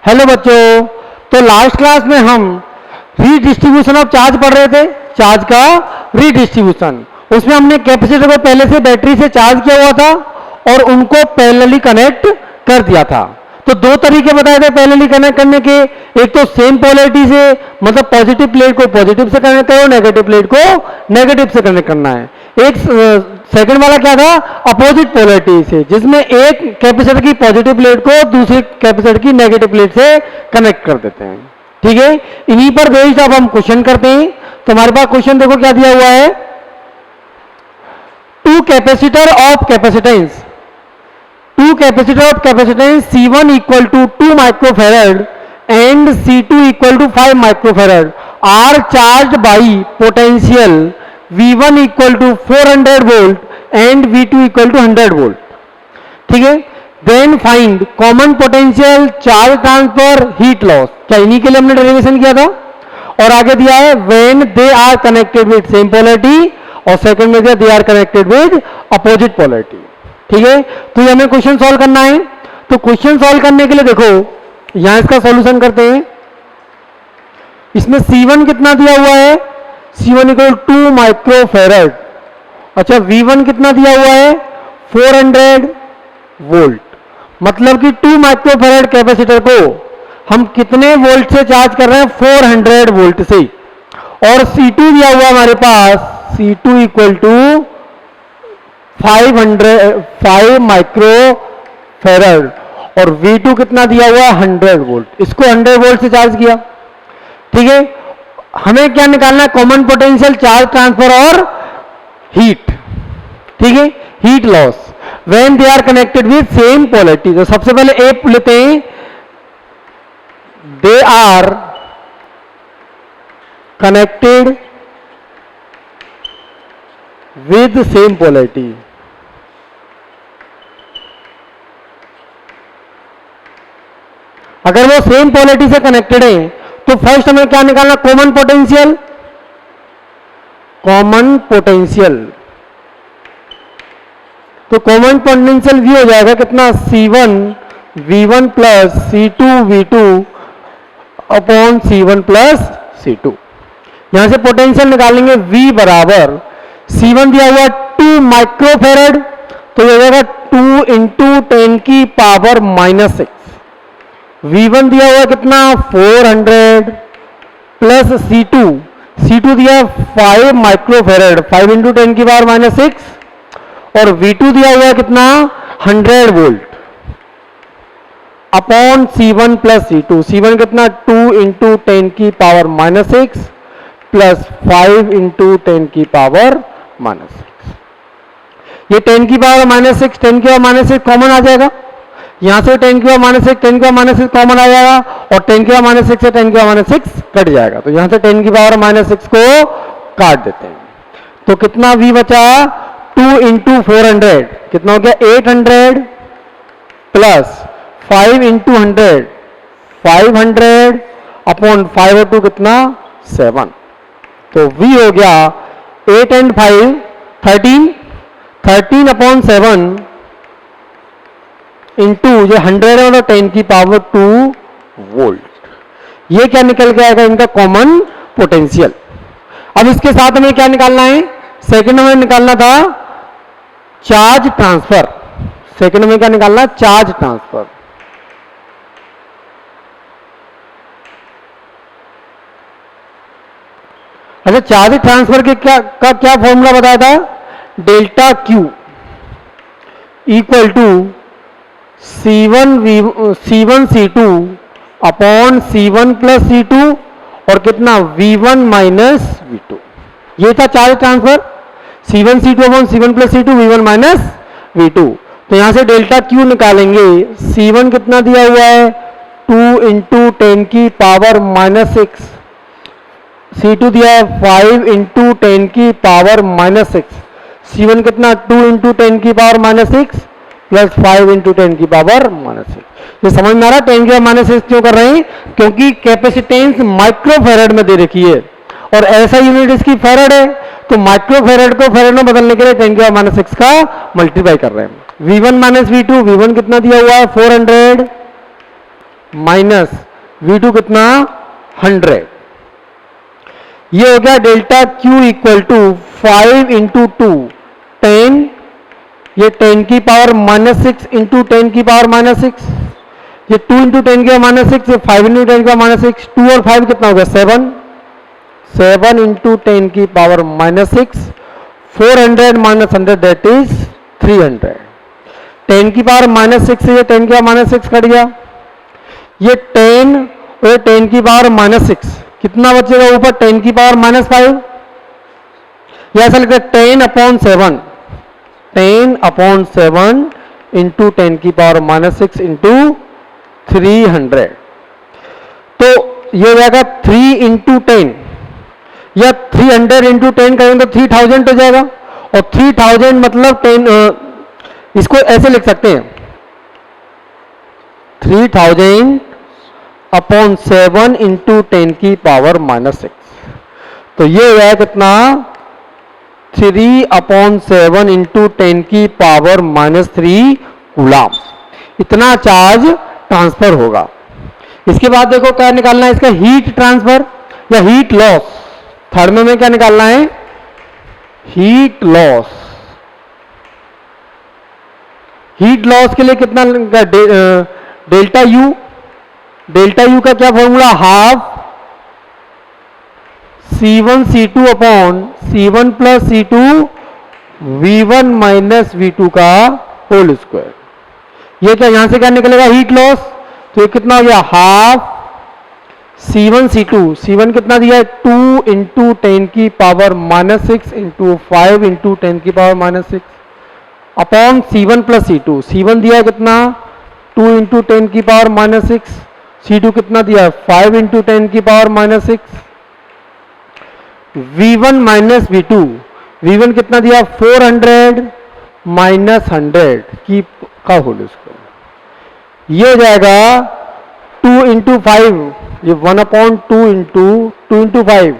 Hello बच्चों, तो last class में हम रीडिस्ट्रीब्यूशन ऑफ चार्ज पढ़ रहे थे, चार्ज का रीडिस्ट्रीब्यूशन। उसमें हमने कैपेसिटर को पहले से बैटरी से चार्ज किया हुआ था और उनको पैरेलली कनेक्ट कर दिया था। तो दो तरीके बताए थे पैरेलली कनेक्ट करने के, एक तो सेम पोलैरिटी से, मतलब पॉजिटिव प्लेट को पॉजिटिव से कनेक्ट करो, नेगेटिव प्लेट को नेगेटिव से कनेक्ट करना है। एक सेकंड वाला क्या था, अपोजिट पोलैरिटी से, जिसमें एक कैपेसिटर की पॉजिटिव प्लेट को दूसरी कैपेसिटर की नेगेटिव प्लेट से कनेक्ट कर देते हैं। ठीक है, इन्हीं पर बेस्ड अब हम क्वेश्चन करते हैं। तो हमारे पास क्वेश्चन देखो क्या दिया हुआ है, two capacitor of capacitance C1 equal to 2 microfarad and C2 equal to 5 microfarad are charged by potential V1 equal to 400 volt and V2 equal to 100 volt. ठीक है, then find common potential charge transfer heat loss। क्या इन्हीं के लिए हमने derivation किया था। और आगे दिया है when they are connected with same polarity, और सेकंड में दिया they are connected with opposite polarity। ठीक है, तो ये हमें क्वेश्चन सॉल्व करना है। तो क्वेश्चन सॉल्व करने के लिए देखो यहां इसका सॉल्यूशन करते हैं। इसमें C1 कितना दिया हुआ है, C1 इक्वल 2 माइक्रोफेरेड। अच्छा, V1 कितना दिया हुआ है, 400 वोल्ट। मतलब कि 2 माइक्रोफेरेड कैपेसिटर को हम कितने वोल्ट से चार्ज कर रहे हैं, 400 वोल्ट से। और C2 दिया हुआ हमारे पास, C2 इक्वल टू 5 माइक्रोफेरेड, और V2 कितना दिया हुआ, 100 वोल्ट। इसको 100 वोल्ट से चार्ज किया। ठीक है, हमें क्या निकालना है, कॉमन पोटेंशियल चार्ज ट्रांसफर और हीट। ठीक है, heat loss when they are connected with same polarity. तो सबसे पहले ए लेते हैं, they are connected with same polarity. अगर वो सेम पोलैरिटी से कनेक्टेड है तो फर्स्ट हमें क्या निकालना, कॉमन पोटेंशियल। तो कॉमन पोटेंशियल भी हो जाएगा कितना, C1 V1 plus C2 V2 upon C1 plus C2। यहां से पोटेंशियल निकालेंगे, V बराबर C1 दिया हुआ 2 माइक्रोफेरेड, तो ये हो जाएगा 2 इंटू 10 की पावर -6। V1 दिया हुआ कितना, 400 प्लस C2 दिया 5 माइक्रोफेरेड, 5 इंटू 10 की पावर -6, और V2 दिया हुआ कितना, 100 volt upon C1 plus C2। C1 कितना, 2 इंटू 10 की पावर -6 प्लस 5 इंटू 10 की पावर -6। ये 10 की पावर -6, 10 की पावर -6 कॉमन आ जाएगा। यहां से 10 की पावर -6, 10 की पावर -6 कॉमन आ जाएगा, और 10 की पावर -6 से 10 की पावर -6 कट जाएगा। तो यहां से 10 की पावर -6 को काट देते हैं। तो कितना V बचा, 2 इंटू 400 कितना हो गया, 800 प्लस 5 इंटू 100 500 अपॉन 5 और 2 कितना, 7। तो V हो गया 8 एंड 5 13 अपॉन 7 इंटू जो 100 है, 10 की पावर 2 वोल्ट। ये क्या निकल के आएगा, इनका कॉमन पोटेंशियल। अब इसके साथ हमें क्या निकालना है, सेकंड हमें निकालना था चार्ज ट्रांसफर। सेकंड में क्या निकालना, चार्ज ट्रांसफर। अच्छा, चार्ज ट्रांसफर के क्या फॉर्मूला बताया था, delta Q equal to C1 C2 upon C1 plus C2, और कितना, V1 माइनस V2। ये था charge transfer, C1 C2 upon C1 plus C2, V1 minus V2। तो यहां से डेल्टा Q निकालेंगे, C1 कितना दिया हुआ है, 2 इंटू 10 की पावर -6, C2 दिया है 5 इंटू 10 की पावर -6, C1 कितना, 2 इंटू 10 की पावर -6 प्लस 5 इंटू 10 की पावर -6। ये समझ में आ रहा है 10 की पावर -6 क्यों कर रहे हैं, क्योंकि कैपेसिटेंस माइक्रोफेरेड में दे रखी है, और ऐसा यूनिट इसकी फेरेड है, तो माइक्रोफेरेड को फेरेड में बदलने के लिए 10 की पावर -6 का मल्टीप्लाई कर रहे हैं। V1 माइनस V2, V1 कितना दिया हुआ है, 400 माइनस V2 कितना 100। ये हो गया delta Q equal to 5 into 2 10, ये 10 की पावर -6 इंटू 10 की पावर -6, ये 2 इंटू 10 की पावर -6, ये 5 इंटू 10 की पावर -6, 2 और 5 कितना हो गया 7, 7 इंटू 10 की पावर -6, 400 माइनस 100 दैट इज 300। 10 की पावर -6 से ये 10 की पावर -6 कट गया, ये 10 और 10 की पावर -6 कितना बचेगा ऊपर 10 की पावर -5, या ऐसा लिखते हैं 10/7, 10/7 इंटू 10 की पावर -6 इंटू 300। तो ये हो जाएगा 3 इंटू 10 या 300 इंटू 10 करेंगे तो 3000 हो जाएगा, और 3000 मतलब 10, इसको ऐसे लिख सकते हैं 3000/7 इंटू 10 की पावर -6। तो ये हो जाएगा कितना 3/7 इंटू 10 की पावर -3 कूलाम, इतना चार्ज ट्रांसफर होगा। इसके बाद देखो क्या निकालना है इसका, हीट ट्रांसफर या हीट लॉस। थर्ड में क्या निकालना है, हीट लॉस। हीट लॉस के लिए कितना डेल्टा यू, डेल्टा यू का क्या formula, half C1 C2 upon C1 plus C2 V1 minus V2 का होल स्क्वायर। ये क्या यहां से क्या निकलेगा हीट लॉस, तो ये कितना हो गया हाफ C1 C2, C1 कितना दिया है 2 इंटू 10 की पावर -6 इंटू 5 इंटू 10 की power -6 upon C1 plus C2, C1 दिया है कितना 2 इंटू 10 की पावर -6, C2 कितना दिया है 5 इंटू 10 की power -6, V1 minus V2, V1 कितना दिया 400 माइनस 100 की का होल स्क्वायर। ये हो जाएगा 2 इंटू 5, ये 1/2 इंटू 2 इंटू 5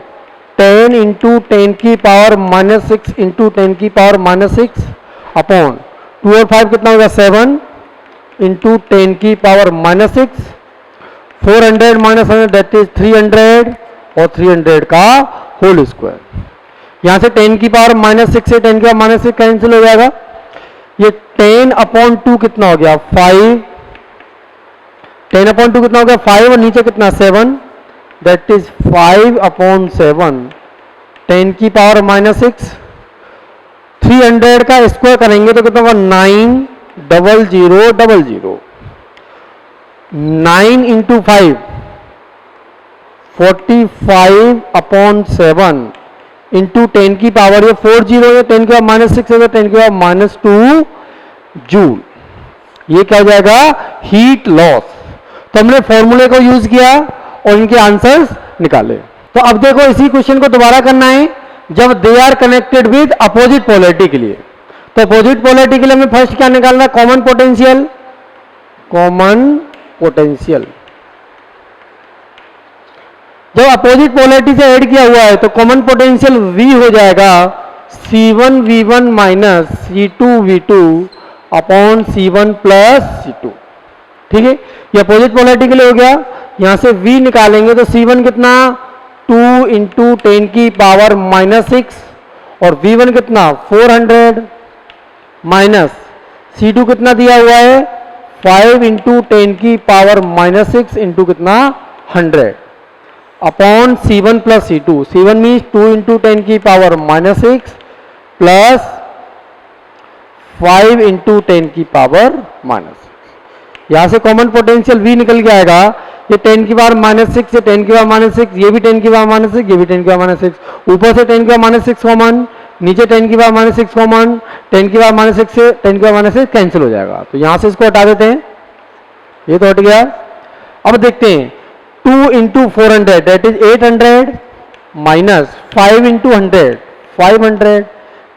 10 इंटू 10 की पावर -6 इंटू 10 की पावर -6 अपॉन 2 और 5 कितना होगा 7 इंटू 10 की पावर -6, 400 माइनस 100 दैट इज 300 और 300 का होल स्क्वायर। यहां से 10 की पावर -6 से 10 की पावर -6 कैंसिल हो जाएगा, ये 10/2 कितना हो गया 5, 10/2 कितना हो गया 5 और नीचे कितना 7 दैट इज 5/7, 10 की पावर -6, 300 का स्क्वायर करेंगे तो कितना होगा 90000, 9 इंटू 5 45/7 इंटू 10 की पावर, ये 40 है 10 की पावर -6 है तो 10 की पावर -2 जूल। ये क्या हो जाएगा हीट लॉस। तो हमने फॉर्मूले को यूज किया और इनके आंसर्स निकाले। तो अब देखो इसी क्वेश्चन को दोबारा करना है जब they are connected with opposite polarity के लिए। तो अपोजिट पोलैरिटी के लिए हमें फर्स्ट क्या निकालना है, कॉमन पोटेंशियल, कॉमन पोटेंशियल। जब अपोजिट पोलैरिटी से ऐड किया हुआ है तो कॉमन पोटेंशियल V हो जाएगा C1 V1 minus C2 V2 upon C1 plus C2। ठीक है, ये अपोजिट पोलैरिटी के लिए हो गया। यहां से V निकालेंगे तो C1 कितना 2 इंटू 10 की पावर -6 और V1 कितना 400 माइनस C2 कितना दिया हुआ है 5 इंटू 10 की पावर -6 इंटू कितना 100 upon C1 plus C2। C1 means 2 into 10 की पावर -6 प्लस 5 इंटू 10 की पावर -6। यहां से कॉमन पोटेंशियल V निकल के आएगा, ये 10 की पावर -6 से 10 की पावर -6, ये भी 10 की पावर -6, ये भी 10 की पावर -6, ऊपर से 10 की पावर -6 कॉमन, नीचे 10 की पावर -6 कॉमन, 10 की पावर -6 से 10 की पावर -6 कैंसिल हो जाएगा। तो यहां से इसको हटा देते हैं, ये तो हट गया। अब देखते हैं 2 into 400 that is 800 minus 5 into 100 500,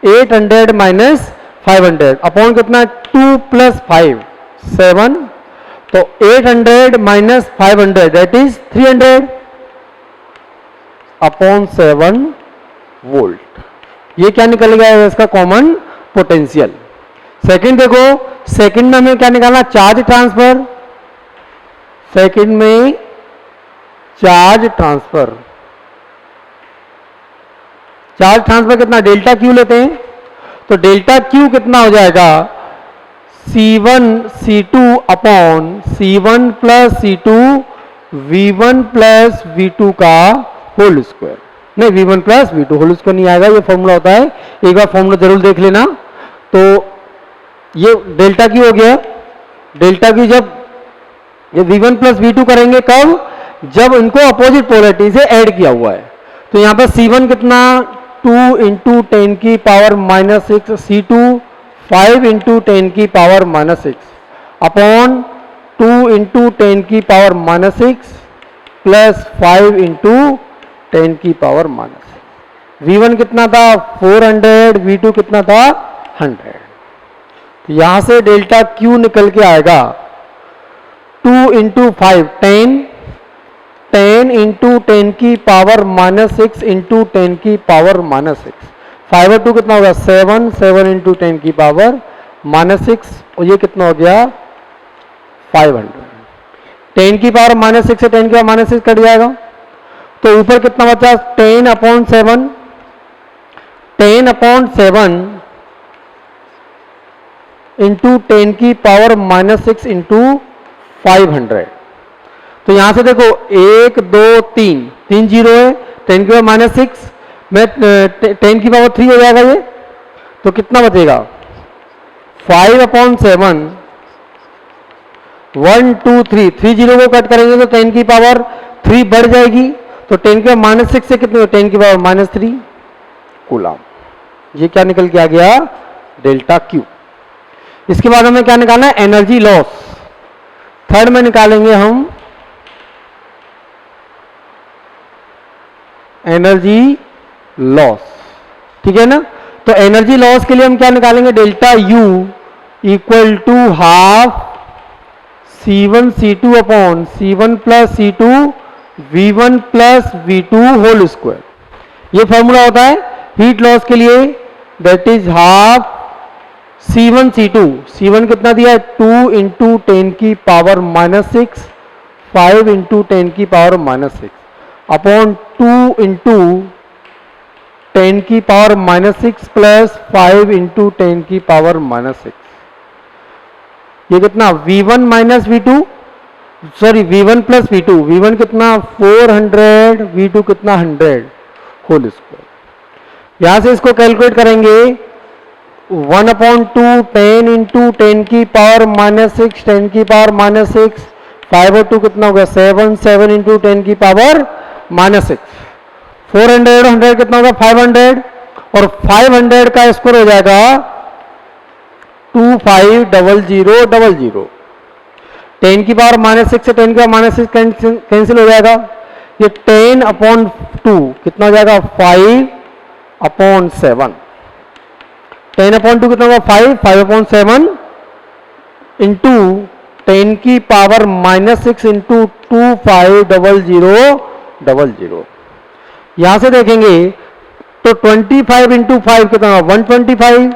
800 minus 500 upon कितना 2 प्लस 5 7, तो 800 minus 500 that is 300 upon 7 volt. ये क्या निकल गया इसका कॉमन पोटेंशियल। सेकंड देखो, सेकंड में हमें क्या निकालना चार्ज ट्रांसफर। सेकंड में चार्ज ट्रांसफर। चार्ज ट्रांसफर कितना, डेल्टा क्यू लेते हैं, तो डेल्टा क्यू कितना हो जाएगा, C1 C2 upon C1 plus C2 V1 plus V2 का होल स्क्वायर। नहीं, V1 plus V2 whole square नहीं आएगा, ये फॉर्मूला होता है, एक बार फॉर्मूला जरूर देख लेना। तो ये डेल्टा क्यू हो गया। डेल्टा क्यू जब ये V1 प्लस V2 करेंगे कब, जब इनको अपोजिट पोलैरिटी से ऐड किया हुआ है। तो यहां पर C1 कितना 2 इंटू 10 की पावर माइनस 6, C2 5 इंटू 10 की पावर माइनस 6 अपॉन 2 इंटू 10 की पावर माइनस 6 प्लस 5 इंटू 10 की पावर माइनस 6। V1 कितना था 400, V2 कितना था 100। तो यहां से डेल्टा Q निकल के आएगा 2 इंटू 5 10, 10 इंटू 10 की पावर माइनस 6 इंटू 10 की पावर माइनस 6। 5 और 2 कितना होगा 7, 7 इंटू 10 की पावर माइनस 6, और ये कितना हो गया 500। 10 की पावर माइनस 6 से 10 की पावर माइनस 6 कट जाएगा, तो ऊपर कितना बचा 10 अपॉन 7, 10 अपॉन 7 इंटू 10 की पावर माइनस 6 इंटू 500। तो यहां से देखो 1 2 3 3 जीरो है, 10 की पावर माइनस 6 में 10 की पावर 3 हो जाएगा ये, तो कितना बचेगा 5 अपॉन 7, 1 2 3, 3 जीरो को कट करेंगे तो 10 की पावर 3 बढ़ जाएगी, तो 10 की पावर माइनस 6 से कितनी, 10 की पावर माइनस 3 कूलम। ये क्या निकल के आ गया डेल्टा क्यू। इसके बाद हमें क्या निकालना है, एनर्जी लॉस। थर्ड में निकालेंगे हम एनर्जी लॉस, ठीक है ना। तो एनर्जी लॉस के लिए हम क्या निकालेंगे, delta U equal to half C1 C2 upon C1 plus C2 V1 plus V2 whole square. ये फॉर्मूला होता है हीट लॉस के लिए, that is half C1 C2। C1 कितना दिया है 2 इंटू 10 की पावर माइनस 6, 5 इंटू 10 की पावर माइनस 6 अपॉन 2 इंटू 10 की पावर माइनस 6 प्लस 5 इंटू 10 की पावर माइनस 6। ये कितना V1 minus V2, sorry V1 plus V2, V1 कितना 400, V2 कितना 100 होल स्क्वायर। यहां से इसको कैलकुलेट करेंगे 1 अपॉन 2 10 इंटू 10 की पावर माइनस 6, 10 की पावर माइनस 6, 5 और 2 कितना होगा 7, 7 इंटू 10 की पावर माइनस 6, 400 और 100 कितना होगा 500, और 500 का स्क्वायर हो जाएगा 250000। 10 की पावर माइनस 6 से 10 की पावर माइनस 6 कैंसिल हो जाएगा, ये 10 अपॉन 2 कितना हो जाएगा 5 अपॉन 7, 10 अपॉन 2 कितना होगा 5, 5 अपॉन 7 इंटू 10 की पावर माइनस 6 इंटू 250000। यहां से देखेंगे तो 25 इंटू 5 कितना होगा 125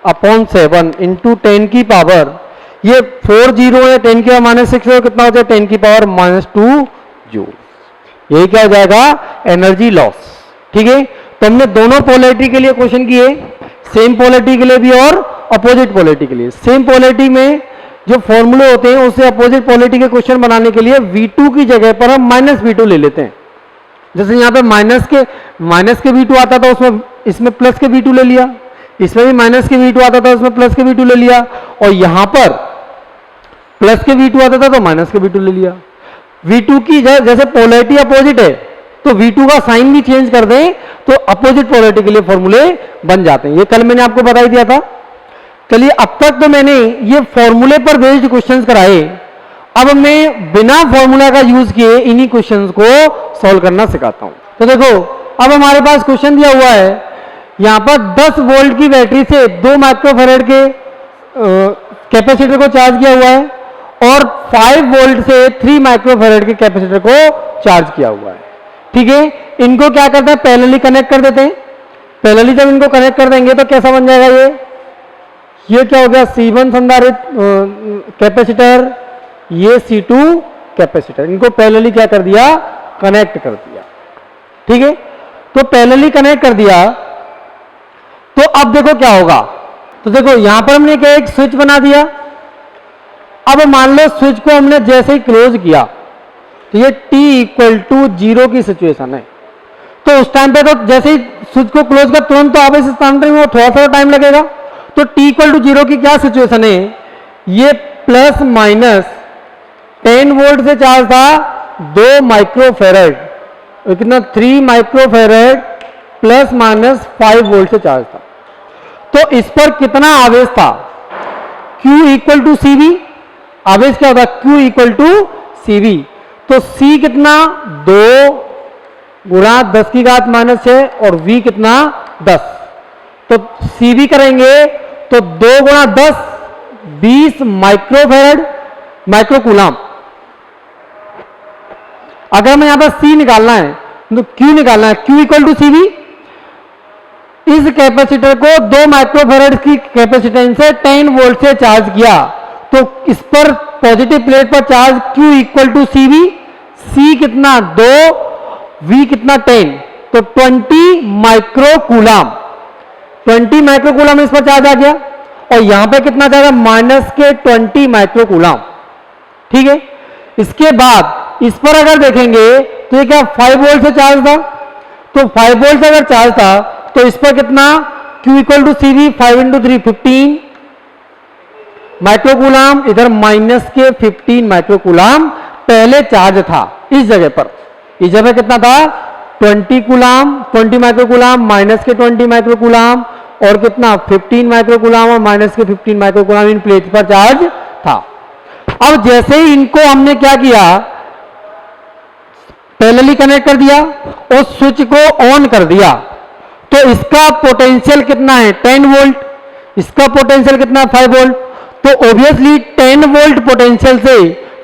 अपॉन 7 इंटू 10 की पावर, ये 4 जीरो है, 10 की पावर माइनस 6 है, कितना हो जाए 10 की पावर माइनस 2 जूल। यही क्या हो जाएगा एनर्जी लॉस। ठीक है, तो हमने दोनों पोलैरिटी के लिए क्वेश्चन किए, सेम पोलैरिटी के लिए भी और अपोजिट पोलैरिटी के लिए। सेम पोलैरिटी में जो फॉर्मूले होते हैं उससे अपोजिट पोलैरिटी के क्वेश्चन बनाने के लिए V2 की जगह पर हम माइनस V2 ले लेते हैं। जैसे यहाँ पे माइनस के V2 आता था, उसमें इसमें प्लस के V2 ले लिया, इसमें भी माइनस के V2 आता था, उसमें प्लस के V2 ले लिया, और यहां पर प्लस के V2 आता था तो माइनस के V2 ले लिया। V2 की जैसे पोलैरिटी अपोजिट है तो V2 का साइन भी चेंज कर दें तो अपोजिट पोलैरिटी के लिए फॉर्मूले बन जाते हैं। ये कल मैंने आपको बता ही दिया था। चलिए, अब तक तो मैंने ये फॉर्मूले पर बेस्ड क्वेश्चंस कराए, अब मैं बिना फॉर्मूला का यूज किए इन्हीं क्वेश्चंस को सॉल्व करना सिखाता हूं। तो देखो, अब हमारे पास क्वेश्चन दिया हुआ है, यहां पर 10 वोल्ट की बैटरी से 2 माइक्रोफैराड के कैपेसिटर को चार्ज किया हुआ है और 5 वोल्ट से 3 माइक्रोफैराड के कैपेसिटर को चार्ज किया हुआ है। ठीक है, इनको क्या करते हैं, पैरेलली कनेक्ट कर देते हैं। पैरेलली जब इनको कनेक्ट कर देंगे तो कैसा बन जाएगा, ये क्या हो गया, C1 संधारित्र कैपेसिटर ये C2 कैपेसिटर, इनको पैरेलली क्या कर दिया, कनेक्ट कर दिया। ठीक है, तो पैरेलली कनेक्ट कर दिया। तो अब देखो क्या होगा, तो देखो यहां पर हमने क्या एक स्विच बना दिया। अब मान लो स्विच को हमने जैसे ही क्लोज किया तो ये t इक्वल टू 0 की सिचुएशन है, तो उस टाइम पे तो जैसे ही स्विच को क्लोज कर तुरंत तो आवेश स्थानांतरण में थोड़ा सा टाइम लगेगा। तो t इक्वल टू 0 की क्या सिचुएशन है, ये प्लस माइनस 10 वोल्ट से चार्ज था 2 माइक्रोफेरेड, कितना 3 माइक्रोफेरेड प्लस माइनस 5 वोल्ट से चार्ज था। तो इस पर कितना आवेश था, Q इक्वल टू CV, आवेश क्या होता है Q इक्वल टू CV। तो C कितना 2 गुणा 10 की घात माइनस 6 और V कितना 10, तो CV करेंगे तो 2 गुणा 10 20 माइक्रोफेरेड माइक्रोकूलम। अगर हमें यहां पर C निकालना है तो Q निकालना है, Q इक्वल टू CV। इस कैपेसिटर को 2 माइक्रोफेरेड की कैपेसिटेंस से 10 वोल्ट से चार्ज किया, तो इस पर पॉजिटिव प्लेट पर charge Q equal to CV, C कितना 2, V कितना 10, तो 20 माइक्रोकूलम, 20 माइक्रोकूलम इस पर चार्ज आ गया। और यहां पे कितना जाएगा, माइनस के 20 माइक्रोकूलम। ठीक है, इसके बाद इस पर अगर देखेंगे तो ये क्या 5 वोल्ट से चार्ज था, तो 5 वोल्ट से अगर चार्ज था तो इस पर कितना Q equal to CV 5 into 3 15 microcoulomb, इधर माइनस के 15 माइक्रोकूलम पहले चार्ज था इस जगह पर। इस जगह कितना था 20 कूलम, 20 माइक्रोकूलम माइनस के 20 माइक्रोकूलम और कितना 15 माइक्रोकूलम और माइनस के 15 माइक्रोकूलम इन प्लेट पर चार्ज था। अब जैसे ही इनको हमने क्या किया, पैरेलली कनेक्ट कर दिया और स्विच को ऑन कर दिया, तो इसका पोटेंशियल कितना है 10 वोल्ट, इसका पोटेंशियल कितना 5 वोल्ट। तो ऑब्वियसली 10 वोल्ट पोटेंशियल से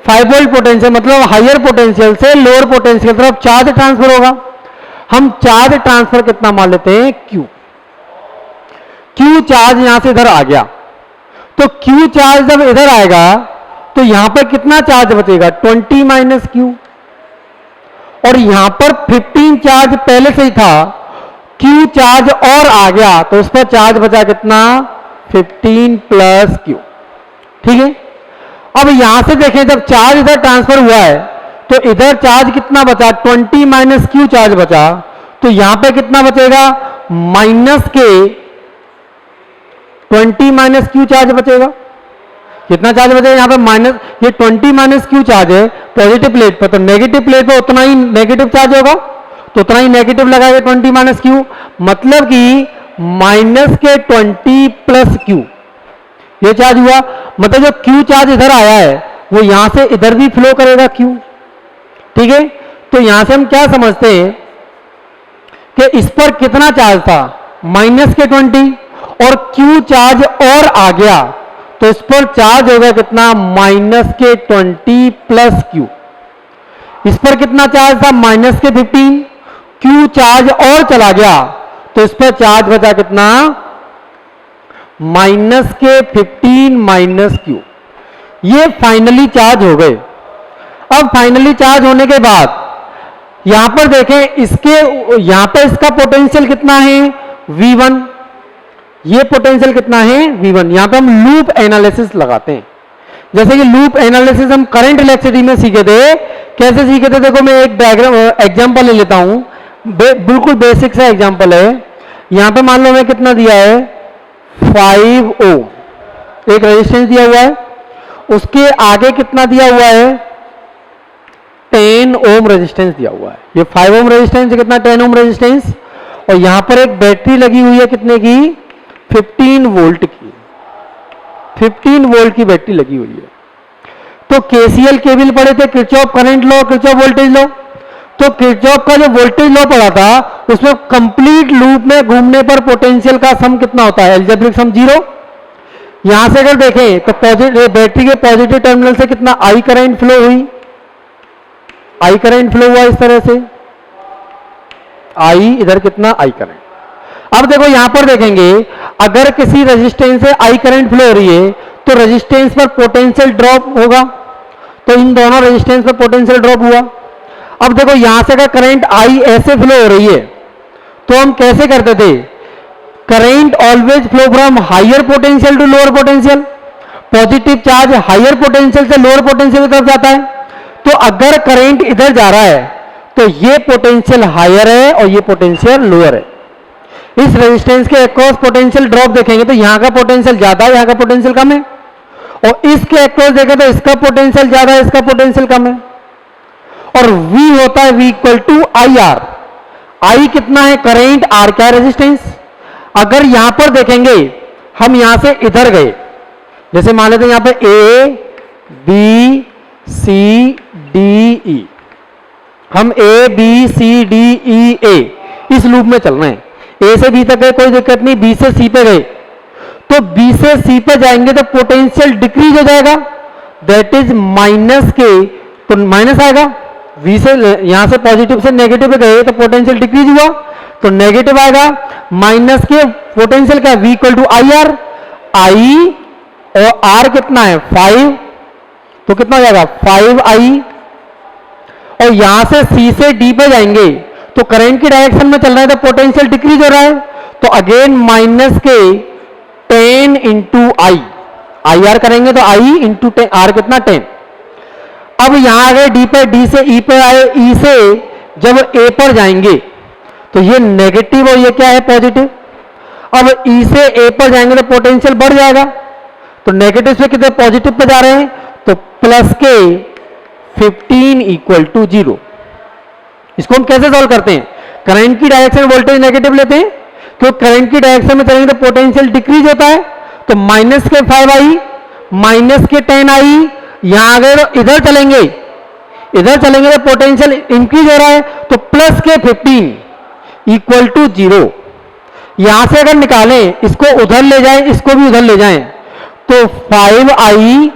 5 वोल्ट पोटेंशियल मतलब हायर पोटेंशियल से लोअर पोटेंशियल की तरफ चार्ज ट्रांसफर होगा। हम चार्ज ट्रांसफर कितना मान लेते हैं Q चार्ज यहां से इधर आ गया, तो Q चार्ज जब इधर आएगा तो यहां पर कितना चार्ज बचेगा 20 माइनस Q, और यहां पर 15 चार्ज पहले से ही था, Q चार्ज और आ गया तो उस पर चार्ज बचा कितना 15 प्लस Q। ठीक है, अब यहां से देखें जब चार्ज इधर ट्रांसफर हुआ है तो इधर चार्ज कितना बचा 20 माइनस Q चार्ज बचा, तो यहां पे कितना बचेगा माइनस के 20 माइनस Q चार्ज बचेगा। कितना चार्ज बचेगा यहां पे माइनस, ये 20 माइनस Q चार्ज है पॉजिटिव प्लेट पर, तो नेगेटिव प्लेट पर उतना ही नेगेटिव चार्ज होगा, तो उतना ही नेगेटिव लगाएगा 20 माइनस Q, मतलब कि माइनस के 20 प्लस Q ये चार्ज हुआ। मतलब जो Q चार्ज इधर आया है वो यहां से इधर भी फ्लो करेगा Q। ठीक है, तो यहां से हम क्या समझते हैं कि इस पर कितना चार्ज था माइनस के 20 और Q चार्ज और आ गया तो इस पर चार्ज होगा कितना माइनस के 20 प्लस Q। इस पर कितना चार्ज था माइनस के 15, Q चार्ज और चला गया तो इस पर चार्ज बचा कितना माइनस के 15 माइनस Q। ये फाइनली चार्ज हो गए। अब फाइनली चार्ज होने के बाद यहां पर देखें इसके यहां पर इसका पोटेंशियल कितना है V1, ये पोटेंशियल कितना है V1। यहां पे हम लूप एनालिसिस लगाते हैं, जैसे कि लूप एनालिसिस हम करंट इलेक्ट्रिसिटी में सीखे थे। कैसे सीखे थे देखो, मैं एक डायग्राम एग्जांपल ले लेता हूं, बिल्कुल बेसिक सा एग्जांपल है। यहां पे मान लो हमें कितना दिया है 5 ओम, एक रेजिस्टेंस दिया हुआ है, उसके आगे कितना दिया हुआ है 10 ओम रेजिस्टेंस दिया हुआ है। ये 5 ओम रेजिस्टेंस है, कितना 10 ओम रेजिस्टेंस, और यहां पर एक बैटरी लगी हुई है कितने की 15 वोल्ट की, 15 वोल्ट की बैटरी लगी हुई है। तो केसीएल केवीएल पढ़े थे, Kirchhoff current law, Kirchhoff voltage law. तो किरचॉफ का जो वोल्टेज लॉ पढ़ा था उसमें कंप्लीट लूप में घूमने पर पोटेंशियल का सम कितना होता है, एल्जेब्रिक सम 0। यहां से अगर देखें तो पॉजिटिव बैटरी के पॉजिटिव टर्मिनल से कितना आई करंट फ्लो हुई, आई करंट फ्लो हुआ इस तरह से, आई इधर कितना आई करंट। अब देखो यहां पर देखेंगे अगर किसी रेजिस्टेंस से आई करंट फ्लो हो रही है तो रेजिस्टेंस पर पोटेंशियल ड्रॉप होगा, तो इन दोनों रेजिस्टेंस पे पोटेंशियल ड्रॉप हुआ। अब देखो यहां से अगर करंट आई ऐसे फ्लो हो रही है तो हम कैसे करते थे, current always flow from higher potential to lower potential, positive charge higher potential से लोअर पोटेंशियल की तरफ जाता है। तो अगर करंट इधर जा रहा है तो ये पोटेंशियल हायर है और ये पोटेंशियल लोअर है। इस रेजिस्टेंस के अक्रॉस पोटेंशियल ड्रॉप देखेंगे तो यहां का पोटेंशियल ज्यादा है, यहां का पोटेंशियल कम है, और इसके अक्रॉस देखें तो इसका पोटेंशियल ज्यादा है, इसका पोटेंशियल कम है। और V होता है V equal to I R. I कितना है, करंट, R क्या है, रेजिस्टेंस। अगर यहां पर देखेंगे हम यहां से इधर गए, जैसे मान लेते हैं यहां पे A B C D E, हम A B C D E A इस लूप में चल रहे हैं, A से B तक गए कोई दिक्कत नहीं, B से C पे गए, तो B से C पे जाएंगे तो पोटेंशियल डिक्रीज हो जाएगा, दैट इज माइनस के, तो माइनस आएगा। V से यहां से पॉजिटिव से नेगेटिव पे गए तो पोटेंशियल डिक्रीज हुआ तो नेगेटिव आएगा, माइनस के पोटेंशियल क्या है, V equal to I R, I और R कितना है 5, तो कितना हो जाएगा 5I। और यहां से C से D पे जाएंगे तो करंट की डायरेक्शन में चल रहा है तो पोटेंशियल डिक्रीज हो रहा है, तो अगेन माइनस के 10 इंटू आई, आई आर करेंगे तो I इंटू आर कितना 10। अब यहां आ गए D पे, D से E पे आए, E से जब A पर जाएंगे तो ये नेगेटिव और ये क्या है पॉजिटिव। अब E से A पर जाएंगे तो पोटेंशियल बढ़ जाएगा, तो नेगेटिव से कितने पॉजिटिव पे जा रहे हैं, तो प्लस के 15 इक्वल टू 0। इसको हम कैसे सॉल्व करते हैं, करंट की डायरेक्शन वोल्टेज नेगेटिव लेते हैं, क्योंकि करंट की डायरेक्शन में चलेंगे तो पोटेंशियल डिक्रीज होता है, तो माइनस के 5I माइनस के 10I, यहां अगर इधर चलेंगे तो पोटेंशियल इंक्रीज हो रहा है, तो प्लस के 15 इक्वल टू 0। यहां से अगर निकालें, इसको उधर ले जाएं, इसको भी उधर ले जाएं, तो 5I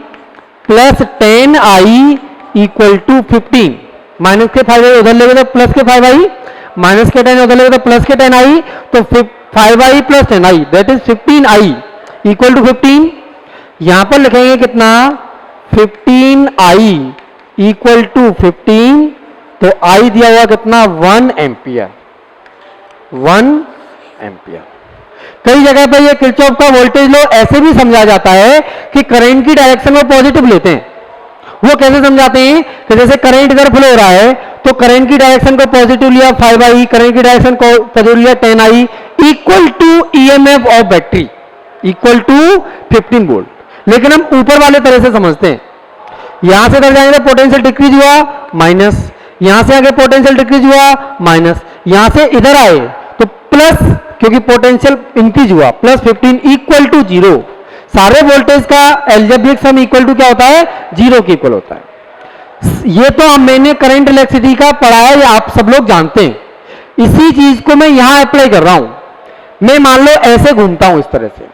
plus 10I equal to 15, minus के 5I उधर ले गए तो प्लस के 5I, माइनस के 10 उधर ले गए तो प्लस के 10I, तो 5I plus 10I that is 15I equal to 15। यहां पर लिखेंगे कितना 15I इक्वल टू 15, तो I दिया हुआ कितना 1 एम्पियर, 1 एम्पियर। कई जगह पर ये किरचॉफ का वोल्टेज लॉ ऐसे भी समझा जाता है कि करंट की डायरेक्शन में पॉजिटिव लेते हैं। वो कैसे समझाते हैं कि जैसे करंट इधर फ्लो हो रहा है तो करंट की डायरेक्शन को पॉजिटिव लिया 5I, करंट की डायरेक्शन को पॉजिटिव लिया 10I, equal to EMF of battery equal to 15 volt. लेकिन हम ऊपर वाले तरह से समझते हैं, यहां से इधर जाएंगे तो पोटेंशियल डिक्रीज हुआ माइनस, यहां से आगे पोटेंशियल डिक्रीज हुआ माइनस, यहां से इधर आए तो प्लस, क्योंकि पोटेंशियल इंक्रीज हुआ, प्लस 15 इक्वल टू 0। सारे वोल्टेज का एल्जेब्रिक सम इक्वल टू क्या होता है, 0 के इक्वल होता है। ये तो मैंने करंट इलेक्ट्रिसिटी का पढ़ा है, ये आप सब लोग जानते हैं। इसी चीज को मैं यहां अप्लाई कर रहा हूं। मैं मान लो ऐसे घूमता हूं, इस तरह से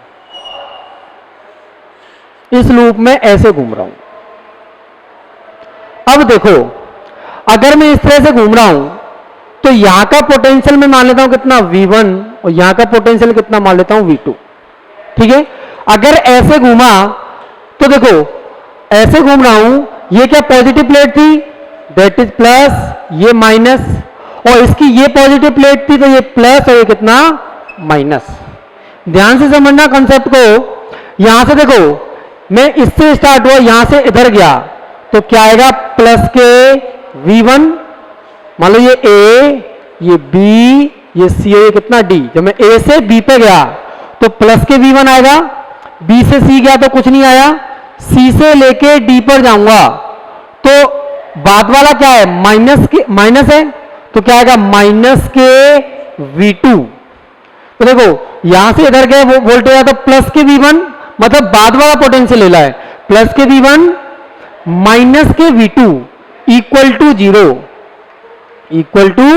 इस लूप में ऐसे घूम रहा हूं। अब देखो अगर मैं इस तरह से घूम रहा हूं तो यहां का पोटेंशियल मैं मान लेता हूं कितना V1 और यहां का पोटेंशियल कितना मान लेता हूं V2, ठीक है। अगर ऐसे घूमा तो देखो ऐसे घूम रहा हूं, ये क्या पॉजिटिव प्लेट थी दैट इज प्लस, ये माइनस, और इसकी ये पॉजिटिव प्लेट थी तो ये प्लस और ये कितना माइनस। ध्यान से समझना कंसेप्ट को। यहां से देखो मैं इससे स्टार्ट हुआ, यहां से इधर गया तो क्या आएगा प्लस के V1, मान लो ये A, ये B, ये C, ये कितना D। जब मैं A से B पे गया तो प्लस के V1 आएगा, B से C गया तो कुछ नहीं आया, C से लेके D पर जाऊंगा तो बाद वाला क्या है माइनस है, तो क्या आएगा माइनस के V2। तो देखो यहां से इधर गए वो वोल्टेज आया तो प्लस के V1, मतलब बाद वाला पोटेंशियल ले है, प्लस के V1 माइनस के V2 equal to 0, equal to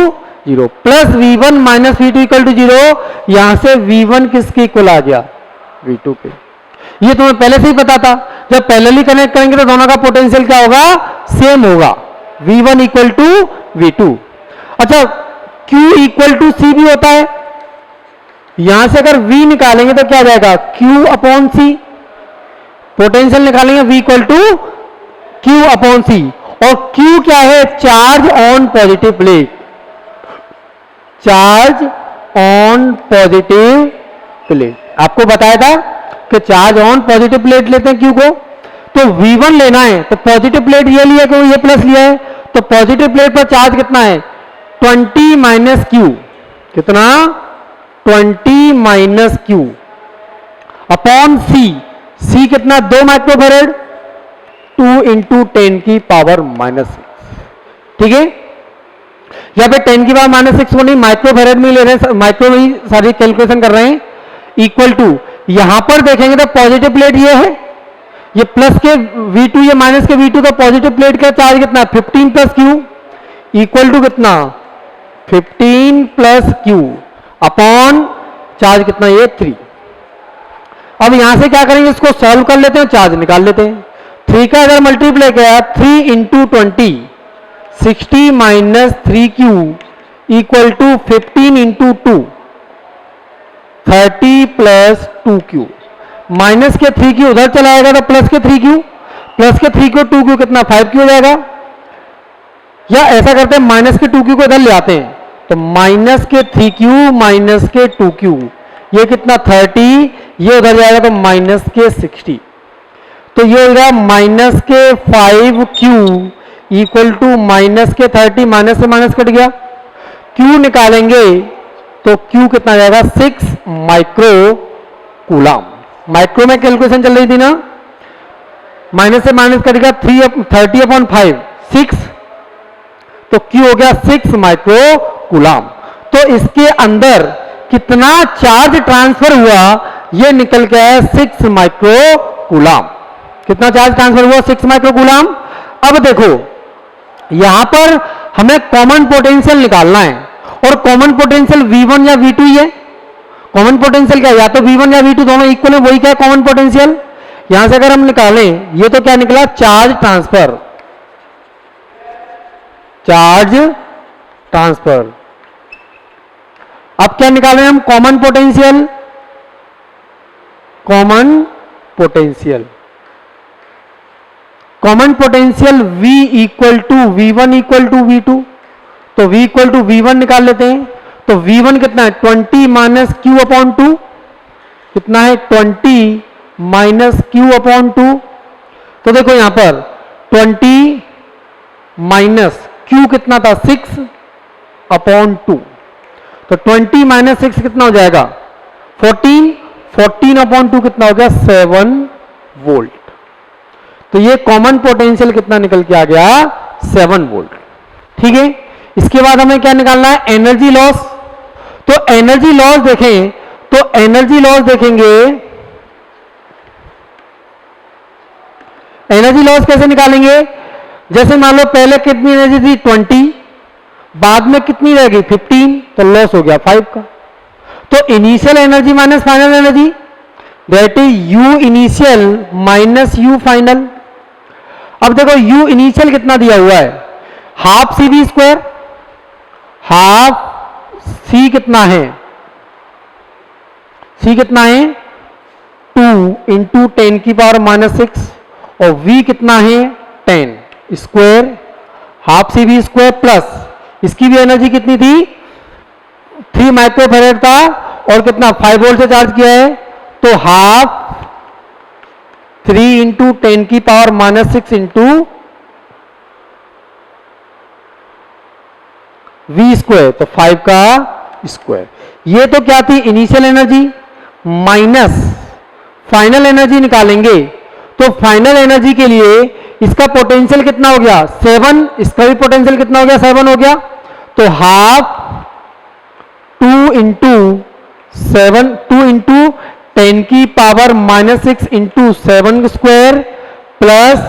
0, plus V1 minus V2 equal to 0। यहां से V1 किसके इक्वल आ गया, V2 के। ये तुम्हें पहले से ही पता था, जब पैरेलली कनेक्ट करेंगे तो दोनों का पोटेंशियल क्या होगा, सेम होगा, V1 इक्वल टू V2। अच्छा Q इक्वल टू C भी होता है, यहां से अगर V निकालेंगे तो क्या जाएगा Q अपॉन C, पोटेंशियल निकालेंगे V equal to Q upon C, और Q क्या है? Charge on positive plate, charge on positive plate. आपको बताया था कि चार्ज ऑन पॉजिटिव प्लेट लेते हैं Q को, तो V1 लेना है तो पॉजिटिव प्लेट ये लिया क्यों? ये प्लस लिया है, तो पॉजिटिव प्लेट पर चार्ज कितना है? 20 माइनस Q, कितना? 20 minus Q upon C, C कितना? 2 माइक्रोफैरड, 2 इंटू 10 की पावर माइनस 6। ठीक है, यहां पे 10 की पावर माइनस 6 को नहीं माइक्रोफैरड में ले रहे हैं, माइक्रो में ही सारी कैलकुलेशन कर रहे हैं। इक्वल टू, यहां पर देखेंगे तो पॉजिटिव प्लेट ये है, ये प्लस के V2, ये माइनस के V2, तो पॉजिटिव प्लेट का चार्ज कितना? 15 प्लस Q इक्वल टू कितना? 15 प्लस Q अपॉन चार्ज कितना? ये 3। अब यहां से क्या करेंगे? इसको सॉल्व कर लेते हैं, चार्ज निकाल लेते हैं। 3 का अगर मल्टीप्लाई किया 3 into 20, 60 minus 3Q equal to 15 into 2, 30 plus 2Q। Minus के 3Q उधर चला जाएगा तो प्लस के 3Q, प्लस के 3Q 2Q कितना? 5Q हो जाएगा। या ऐसा करते हैं, माइनस के 2Q को इधर ले आते हैं, तो माइनस के 3Q माइनस के 2Q, ये कितना? 30, ये उधर जाएगा तो माइनस के 60, तो ये हो गया माइनस के 5Q इक्वल टू माइनस के 30, माइनस से माइनस कट गया, Q निकालेंगे तो Q कितना जाएगा? 6 माइक्रो कूलम। माइक्रो में कैलकुलेशन चल रही थी ना, माइनस से माइनस कटेगा 30 अपॉन 5, 6, तो Q हो गया 6 माइक्रो कूलम। तो इसके अंदर कितना चार्ज ट्रांसफर हुआ? ये निकल के आया 6 माइक्रो कूलम। कितना चार्ज ट्रांसफर हुआ? 6 माइक्रो कूलम। अब देखो यहां पर हमें कॉमन पोटेंशियल निकालना है, और कॉमन पोटेंशियल V1 या V2 ही है। कॉमन पोटेंशियल क्या है? या तो V1 या V2 दोनों इक्वल है, वही क्या है? Common potential. यहां से अगर हम निकालें, ये तो क्या निकला? Charge transfer, charge transfer. अब क्या निकालें हम? Common potential, common potential. Common potential V equal to V1 equal to V2, तो V इक्वल टू V1 निकाल लेते हैं, तो V1 कितना है? 20 माइनस Q अपॉन 2, कितना है? 20 माइनस Q अपॉन 2। तो देखो यहां पर 20 माइनस Q कितना था? 6 अपॉन 2, तो 20 माइनस 6 कितना हो जाएगा? 14, 14 अपॉन 2 कितना हो गया? 7 वोल्ट। तो ये कॉमन पोटेंशियल कितना निकल के आ गया? 7 वोल्ट। ठीक है, इसके बाद हमें क्या निकालना है? Energy loss. तो एनर्जी लॉस देखें, तो एनर्जी लॉस देखेंगे, एनर्जी लॉस कैसे निकालेंगे? जैसे मान लो पहले कितनी एनर्जी थी? 20, बाद में कितनी रहेगी? 15, तो लॉस हो गया 5 का। तो initial energy minus final energy, that is U initial minus U final. अब देखो U इनिशियल कितना दिया हुआ है? Half CV square, half C कितना है? C कितना है? 2 इंटू 10 की पावर माइनस 6, और V कितना है? 10 square, half CV square plus इसकी भी एनर्जी कितनी थी? 3 माइक्रोफैरड था, और कितना? 5 वोल्ट से चार्ज किया है, तो हाफ 3 इंटू 10 की power minus 6 into V square, तो 5 का स्क्वायर। ये तो क्या थी? Initial energy minus final energy निकालेंगे, तो फाइनल एनर्जी के लिए इसका पोटेंशियल कितना हो गया? 7, इसका भी पोटेंशियल कितना हो गया? 7 हो गया, तो हाफ 2 इंटू 7, 2 इंटू 10 की power minus 6 into 7 square plus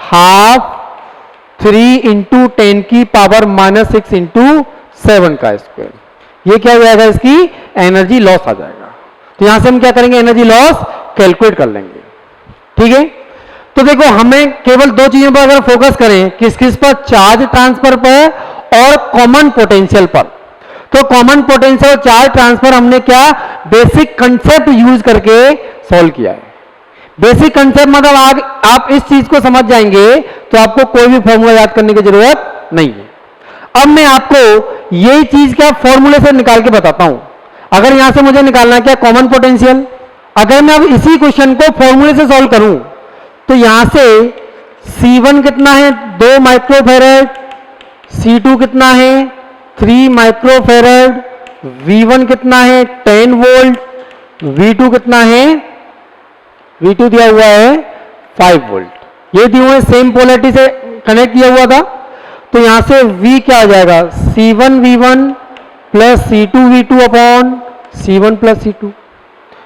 half 3 into 10 की पावर माइनस 6 इंटू 7 का स्क्वायर। ये क्या हो जाएगा? इसकी एनर्जी लॉस आ जाएगा। तो यहां से हम क्या करेंगे? एनर्जी लॉस कैलकुलेट कर लेंगे। ठीक है, तो देखो हमें केवल 2 चीजों पर अगर फोकस करें, किस किस पर? चार्ज ट्रांसफर पर और कॉमन पोटेंशियल पर। तो कॉमन पोटेंशियल और चार्ज ट्रांसफर हमने क्या बेसिक कंसेप्ट यूज करके सॉल्व किया है। बेसिक कंसेप्ट मतलब आप इस चीज को समझ जाएंगे तो आपको कोई भी फॉर्मूला याद करने की जरूरत नहीं है। अब मैं आपको यही चीज क्या फॉर्मूले से निकाल के बताता हूं। अगर यहां से मुझे निकालना है क्या कॉमन पोटेंशियल, अगर मैं अब इसी क्वेश्चन को फॉर्मूले से सॉल्व करूं तो यहां से C1 कितना है 2 माइक्रोफेरेड, C2 कितना है 3 माइक्रोफेरेड, V1 कितना है 10 वोल्ट, V2 कितना है, V2 दिया हुआ है 5 वोल्ट। ये दिए हुए सेम पोलैरिटी से कनेक्ट किया हुआ था। तो यहां से V क्या आ जाएगा C1 V1 plus C2 V2 upon C1 plus C2।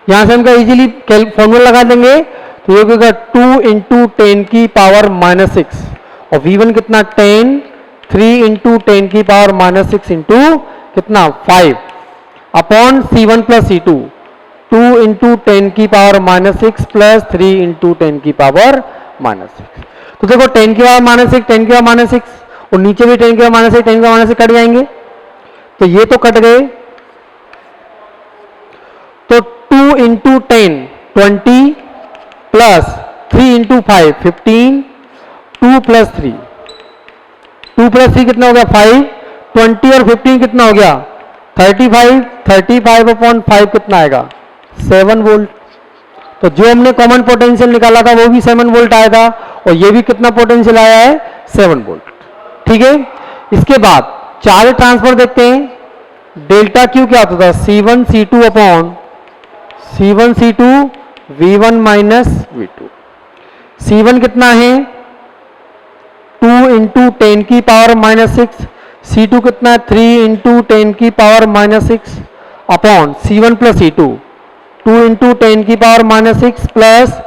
यहां से हम क्या इजीली फॉर्मूला लगा देंगे तो ये होगा 2 इंटू 10 की पावर -6 और V1 कितना 10, 3 इंटू 10 की पावर -6 इंटू कितना 5 upon C1 plus C2 2 into 10 की पावर -6 प्लस 3 इंटू 10 की पावर -6। तो देखो 10 की पावर -6 10 की पावर -6 और नीचे भी 10 की पावर -6 10 की पावर -6 कट जाएंगे। तो ये तो कट गए। तो 2 into 10 20 plus 3 into 5 15, 2 plus 3 2 plus 3 कितना हो गया 5, 20 और 15 कितना हो गया 35, 35 अपॉन 5 कितना आएगा 7 वोल्ट। तो जो हमने कॉमन पोटेंशियल निकाला था वो भी 7 वोल्ट आया था और ये भी कितना पोटेंशियल आया है 7 वोल्ट। ठीक है, इसके बाद चार्ज ट्रांसफर देखते हैं। डेल्टा क्यू क्या होता था C1 C2 upon C1 C2 V1 minus V2। C1 कितना है 2 इंटू 10 की पावर -6, C2 कितना है 3 इंटू 10 की power -6 upon C1 plus C2 2 into 10 की पावर -6 प्लस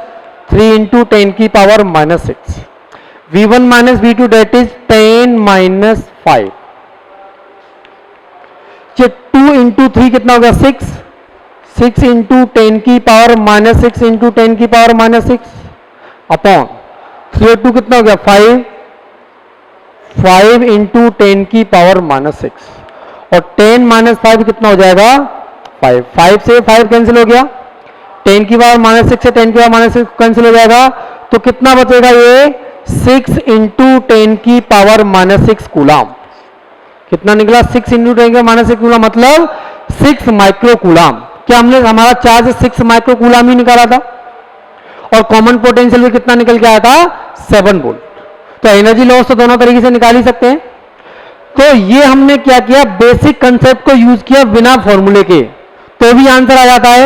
3 इंटू 10 की power -6। V1 minus V2 that is 10 minus 5। 2 into 3 कितना होगा 6, 6 इंटू 10 की पावर -6 इंटू 10 की पावर -6 अपॉन 3 और 2 कितना हो गया 5, 5 इंटू 10 की पावर -6 और 10 माइनस 5 कितना हो जाएगा 5, 5 से 5 कैंसिल हो गया, 10 की पावर -6 से 10 की पावर -6 कैंसिल हो जाएगा। तो कितना बचेगा ये 6 इंटू 10 की पावर -6 कूलाम। कितना निकला 6 इंटू 10 की पावर -6 कूलाम मतलब 6 माइक्रो कूलाम। क्या हमने हमारा चार्ज 6 माइक्रो कूलाम ही निकाला था और कॉमन पोटेंशियल भी कितना निकल के आया था 7 वोल्ट। तो एनर्जी लॉस तो दोनों तरीके से निकाल ही सकते हैं। तो ये हमने क्या किया बेसिक कंसेप्ट को यूज किया बिना फॉर्मूले के तो भी आंसर आ जाता है।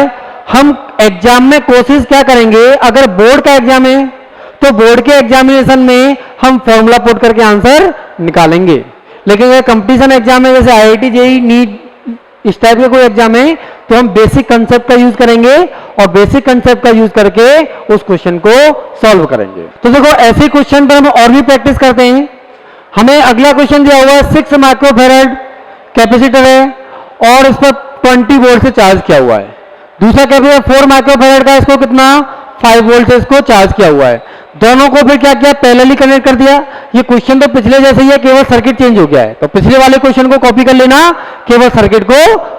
हम एग्जाम में कोशिश क्या करेंगे अगर बोर्ड का एग्जाम है तो बोर्ड के एग्जामिनेशन में हम फॉर्मूला पुट करके आंसर निकालेंगे, लेकिन अगर कंपटीशन एग्जाम है जैसे IIT JEE नीट इस टाइप का कोई एग्जाम है तो हम बेसिक कंसेप्ट का यूज करेंगे और बेसिक कंसेप्ट का यूज करके उस क्वेश्चन को सॉल्व करेंगे। तो देखो ऐसे क्वेश्चन पर हम और भी प्रैक्टिस करते हैं। हमें अगला क्वेश्चन दिया हुआ है 6 माइक्रोफेरेड कैपेसिटर है और इस पर 20 वोल्ट से चार्ज किया हुआ है। दूसरा कैपेसिटर 4 माइक्रोफेरेड का, इसको कितना 5 वोल्ट से इसको चार्ज किया हुआ है। दोनों को फिर क्या किया पैरेलली कनेक्ट कर दिया। ये क्वेश्चन तो पिछले जैसे ही है, केवल सर्किट चेंज हो गया है। तो पिछले वाले क्वेश्चन को कॉपी कर लेना, केवल सर्किट को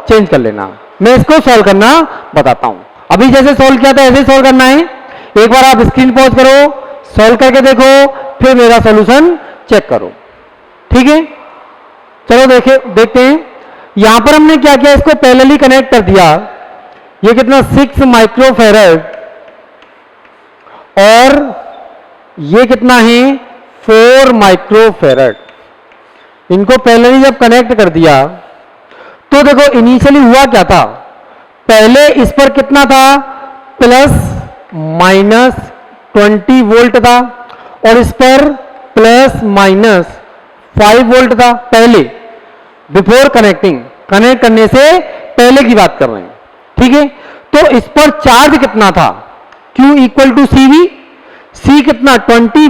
चेंज कर लेना। मैं इसको सॉल्व करना बताता हूं। अभी जैसे सॉल्व किया था ऐसे सॉल्व करना है। एक बार आप स्क्रीन पॉज करो, सॉल्व करके देखो, फिर मेरा सॉल्यूशन चेक करो। ठीक है, चलो देखते हैं। यहां पर हमने क्या किया इसको पैरेलली कनेक्ट कर दिया। ये कितना 6 माइक्रोफेरेड और ये कितना है 4 माइक्रोफेरेड। इनको पैरेलली जब कनेक्ट कर दिया तो देखो इनिशियली हुआ क्या था, पहले इस पर कितना था प्लस माइनस 20 वोल्ट था और इस पर प्लस माइनस 5 वोल्ट था। पहले बिफोर कनेक्टिंग, कनेक्ट करने से पहले की बात कर रहे हैं। ठीक है, तो इस पर चार्ज कितना था Q equal to CV, C कितना 20,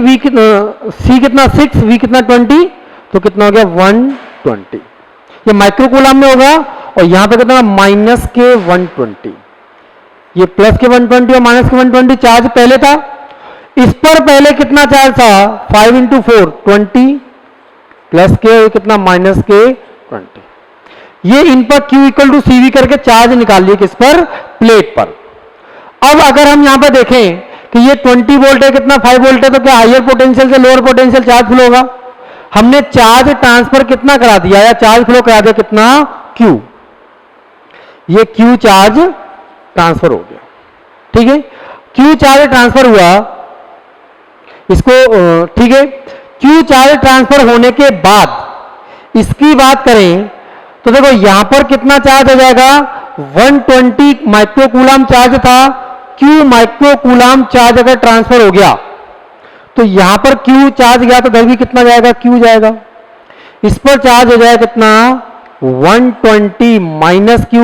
C कितना 6, V कितना 20, तो कितना हो गया 120। ये माइक्रो कूलम में होगा और यहां पे कितना माइनस के 120, ये प्लस के 120 और माइनस के 120 चार्ज पहले था। इस पर पहले कितना चार्ज था 5 इंटू 4 20 प्लस के कितना माइनस के 20। ये इन पर Q इक्वल टू CV करके चार्ज निकाल लिए किस पर प्लेट पर। अब अगर हम यहां पर देखें कि ये 20 वोल्ट है, कितना 5 वोल्ट है, तो क्या हायर पोटेंशियल से लोअर पोटेंशियल चार्ज फ्लो होगा? हमने चार्ज ट्रांसफर कितना करा दिया, या चार्ज फ्लो करा दिया कितना, Q। ये Q चार्ज ट्रांसफर हो गया, ठीक है। Q चार्ज ट्रांसफर हुआ, इसको ठीक है। Q चार्ज ट्रांसफर होने के बाद इसकी बात करें तो देखो यहां पर कितना चार्ज हो जाएगा, 120 माइक्रोकूलम चार्ज था। Q माइक्रोकूलम चार्ज अगर ट्रांसफर हो गया तो यहां पर Q चार्ज गया तो इधर भी कितना जाएगा, Q जाएगा। इस पर चार्ज हो जाएगा कितना, 120 माइनस Q,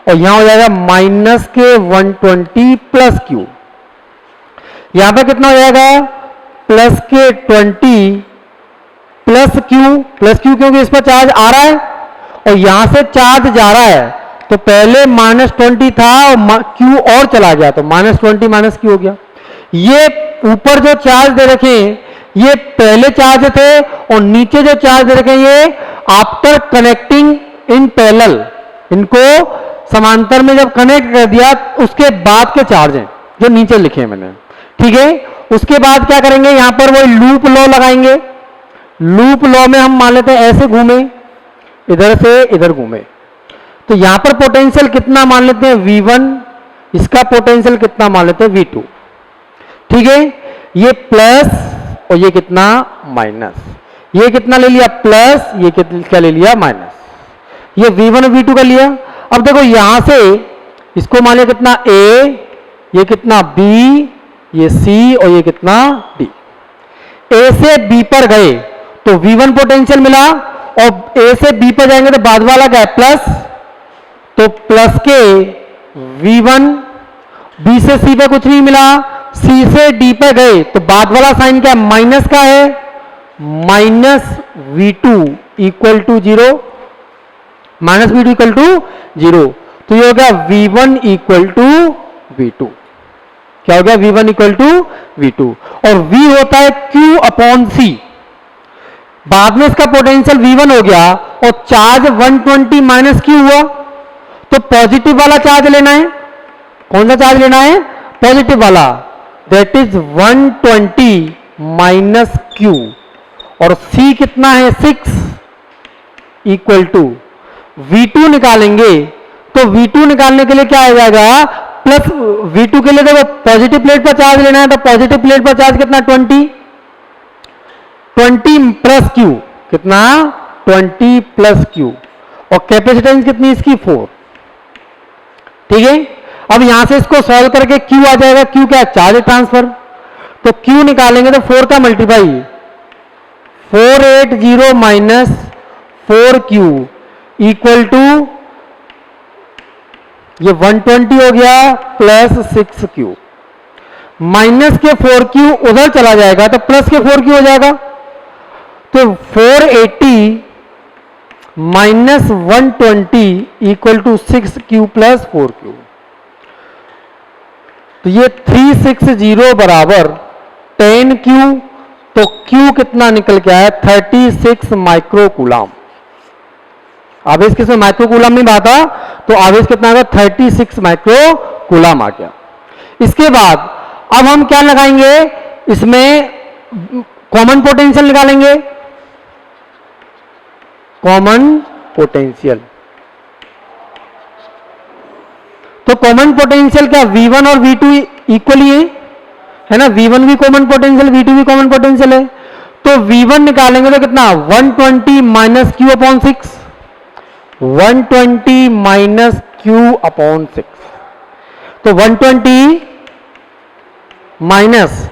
और यहां हो जाएगा माइनस के 120 प्लस Q। यहां पर कितना हो जाएगा, प्लस के 20 प्लस Q, क्योंकि इस पर चार्ज आ रहा है और यहां से चार्ज जा रहा है, तो पहले -20 था और Q और चला गया तो -20 माइनस Q हो गया। ये ऊपर जो चार्ज दे रखे हैं ये पहले चार्ज थे और नीचे जो चार्ज दे रखे हैं ये आफ्टर कनेक्टिंग इन पैरेलल, इनको समांतर में जब कनेक्ट कर दिया उसके बाद के चार्ज हैं जो नीचे लिखे हैं मैंने, ठीक है। उसके बाद क्या करेंगे, यहां पर वो लूप लॉ लगाएंगे। लूप लॉ में हम मान लेते हैं ऐसे घूमे, इधर से इधर घूमे, तो यहां पर पोटेंशियल कितना मान लेते हैं, V1, इसका पोटेंशियल कितना मान लेते हैं, V2, ठीक है। ये प्लस और ये कितना माइनस, ये कितना ले लिया प्लस, ये क्या ले लिया माइनस, ये V1 और V2 का लिया। अब देखो यहां से इसको मान लिया कितना A, ये कितना B, ये C और ये कितना D। A से B पर गए तो V1 पोटेंशियल मिला और A से B पर जाएंगे तो बाद वाला क्या है प्लस, तो प्लस के V1, B से C पे कुछ नहीं मिला, C से D पे गए तो बाद वाला साइन क्या माइनस का है, minus V2 equal to 0, minus V2 equal to 0। तो ये हो गया V1 इक्वल टू V2, क्या हो गया V1 इक्वल टू V2, और V होता है Q अपॉन C। बाद में इसका पोटेंशियल V1 हो गया और चार्ज 120 माइनस Q हुआ, तो पॉजिटिव वाला चार्ज लेना है। कौन सा चार्ज लेना है, पॉजिटिव वाला, दैट इज 120 माइनस Q, और C कितना है 6 इक्वल टू V2 निकालेंगे। तो V2 निकालने के लिए क्या आ जाएगा, प्लस V2 के लिए देखो पॉजिटिव प्लेट पर चार्ज लेना है, तो पॉजिटिव प्लेट पर चार्ज कितना 20 प्लस Q, कितना 20 प्लस Q, और कैपेसिटेंस कितनी इसकी 4, ठीक है। अब यहां से इसको सॉल्व करके Q आ जाएगा, Q क्या है चार्ज ट्रांसफर, तो Q निकालेंगे तो 4 का multiply 480 minus 4Q equal to ये 120 हो गया प्लस 6Q, माइनस के 4Q उधर चला जाएगा तो प्लस के 4Q हो जाएगा, तो 480 minus 120 equal to 6Q plus 4Q, तो ये 360 बराबर 10Q, तो Q कितना निकल के आया 36 माइक्रोकूलम। आवेश किसमें माइक्रोकूलम में बाता, तो आवेश कितना आ गया 36 माइक्रोकूलम आ गया। इसके बाद अब हम क्या लगाएंगे, इसमें कॉमन पोटेंशियल निकालेंगे, कॉमन पोटेंशियल। तो कॉमन पोटेंशियल क्या V1 और V2 इक्वली है ना, V1 भी कॉमन पोटेंशियल V2 भी कॉमन पोटेंशियल है, तो V1 निकालेंगे तो कितना 120 minus Q upon 6, 120 minus Q upon 6, तो 120 माइनस